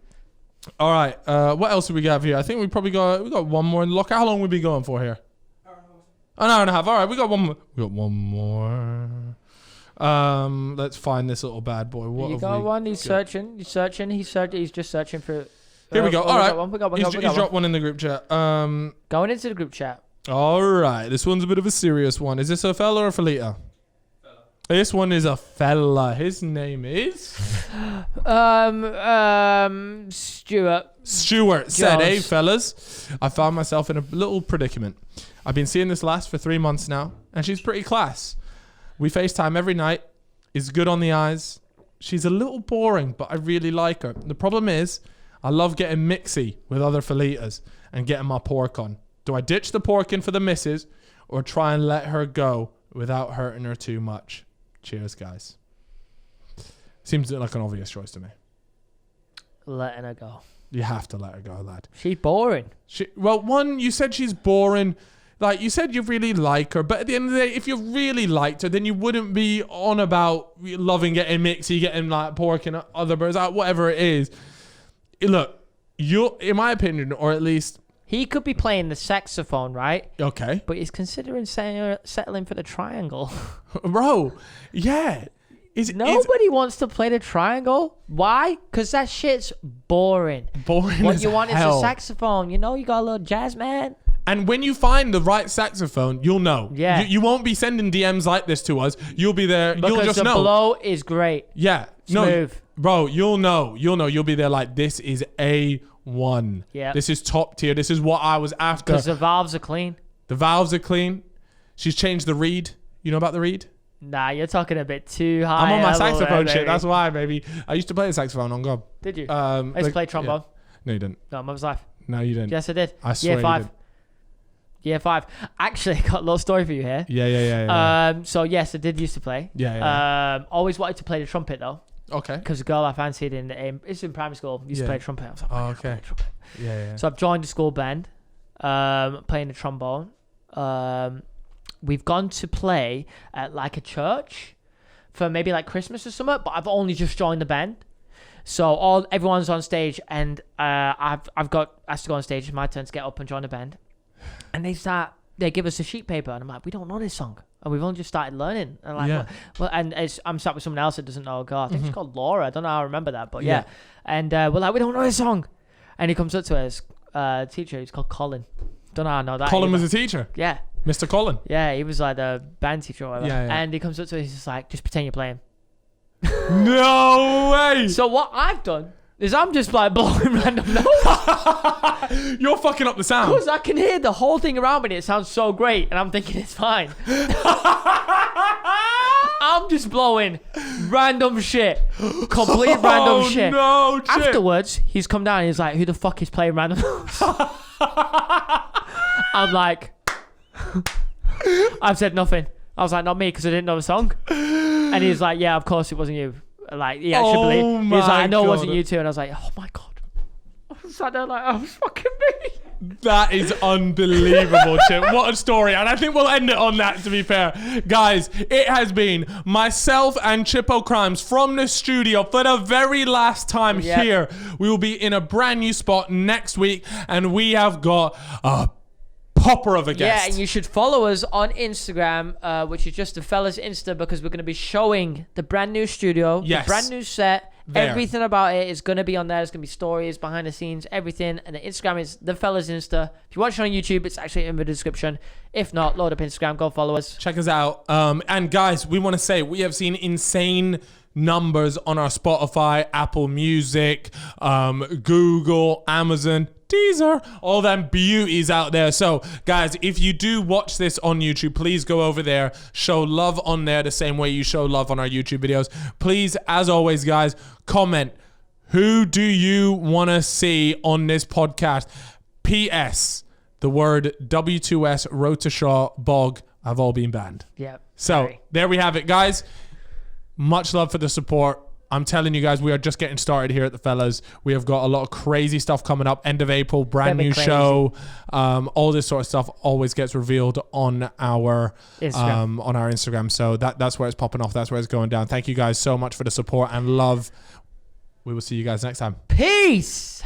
right. What else do we have here? I think we got one more. Look, how long we be going for here? An hour and a half. All right, we got one more. Let's find this little bad boy. What you have got we one. He's searching. He's just searching for. Here we go. All right. We got one. He's dropped one in the group chat. Going into the group chat. All right. This one's a bit of a serious one. Is this a fella or a felita? This one is a fella. His name is Stuart. Stuart said, "Hey fellas, I found myself in a little predicament. I've been seeing this lass for 3 months now, and she's pretty class. We FaceTime every night. Is good on the eyes. She's a little boring, but I really like her. The problem is, I love getting mixy with other felitas and getting my pork on. Do I ditch the pork in for the missus, or try and let her go without hurting her too much? Cheers, guys." Seems like an obvious choice to me. Letting her go. You have to let her go, lad. She's boring. One, you said she's boring. Like, you said you really like her, but at the end of the day, if you really liked her, then you wouldn't be on about loving getting mixy, getting like pork and other birds out, whatever it is. Look, in my opinion, or at least... He could be playing the saxophone, right? Okay. But he's considering settling for the triangle. Bro, yeah. Nobody wants to play the triangle. Why? Because that shit's boring. Boring What as you want hell. is a saxophone. You know, you got a little jazz man. And when you find the right saxophone, you'll know. Yeah. You won't be sending DMs like this to us. You'll be there. Because you'll just the know. blow is great. Yeah. Smooth. No, bro, you'll know. You'll be there like, this is A1. Yeah. This is top tier. This is what I was after. Because the valves are clean. The valves are clean. She's changed the reed. You know about the reed? Nah, you're talking a bit too high. I'm on my level saxophone there, shit. baby. That's why, baby. I used to play the saxophone on God. Did you? I used to play trombone. Yeah. No, you didn't. No, Mum's life. No, you didn't. Yes, I did. I swear Year 5. you did. Year 5. Actually, I got a little story for you here. Yeah. So yes, I did used to play. Yeah. Always wanted to play the trumpet though, Okay. because a girl I fancied it's in primary school used to play the trumpet. I was like, Oh, "I wanna okay. play the trumpet." Yeah. So I've joined the school band, playing the trombone. We've gone to play at like a church for maybe like Christmas or something, but I've only just joined the band. So everyone's on stage, and I've got asked to go on stage. It's my turn to get up and join the band. And they give us a sheet paper, and I'm like, we don't know this song, and we've only just started learning. And like, Yeah. I'm sat with someone else that doesn't know a girl. I think she's called Laura. I don't know how I remember that, but yeah. Yeah. And we're like, we don't know this song. And he comes up to us, teacher. He's called Colin. Don't know how I know that. Colin either. was a teacher. Yeah. Mr. Colin. Yeah, he was like the band teacher or whatever. Yeah. And he comes up to us, he's just like, just pretend you're playing. No way. So what I've done is I'm just like blowing random notes. You're fucking up the sound. Because I can hear the whole thing around me and it sounds so great, and I'm thinking it's fine. I'm just blowing random shit. Complete random shit. No, shit. Afterwards, he's come down and he's like, who the fuck is playing random notes? I'm like, I've said nothing. I was like, not me, because I didn't know the song. And he's like, yeah, of course it wasn't you. Like, yeah, I should believe. He was like, I know it wasn't you too. And I was like, oh my God. I was sat there like, oh, it's fucking me. That is unbelievable, Chip. What a story. And I think we'll end it on that, to be fair. Guys, it has been myself and Chippo Crimes from the studio for the very last time here. We will be in a brand new spot next week, and we have got a popper of a guest. Yeah, and you should follow us on Instagram, which is just the fellas Insta, because we're going to be showing the brand new studio, the brand new set. There. Everything about it is going to be on there. There's going to be stories, behind the scenes, everything. And the Instagram is the fellas Insta. If you watch it on YouTube, it's actually in the description. If not, load up Instagram, go follow us. Check us out. And guys, we want to say we have seen insane numbers on our Spotify, Apple Music, Google, Amazon, Deezer, all them beauties out there. So guys, if you do watch this on YouTube, please go over there, show love on there the same way you show love on our YouTube videos. Please, as always, guys, comment, who do you want to see on this podcast? P.S. The word W2S, Road to Shaw, Bog have all been banned. Yeah. So there we have it, guys. Much love for the support. I'm telling you guys, we are just getting started here at the Fellas. We have got a lot of crazy stuff coming up. End of April, brand new show. All this sort of stuff always gets revealed on our Instagram. So that's where it's popping off. That's where it's going down. Thank you guys so much for the support and love. We will see you guys next time. Peace.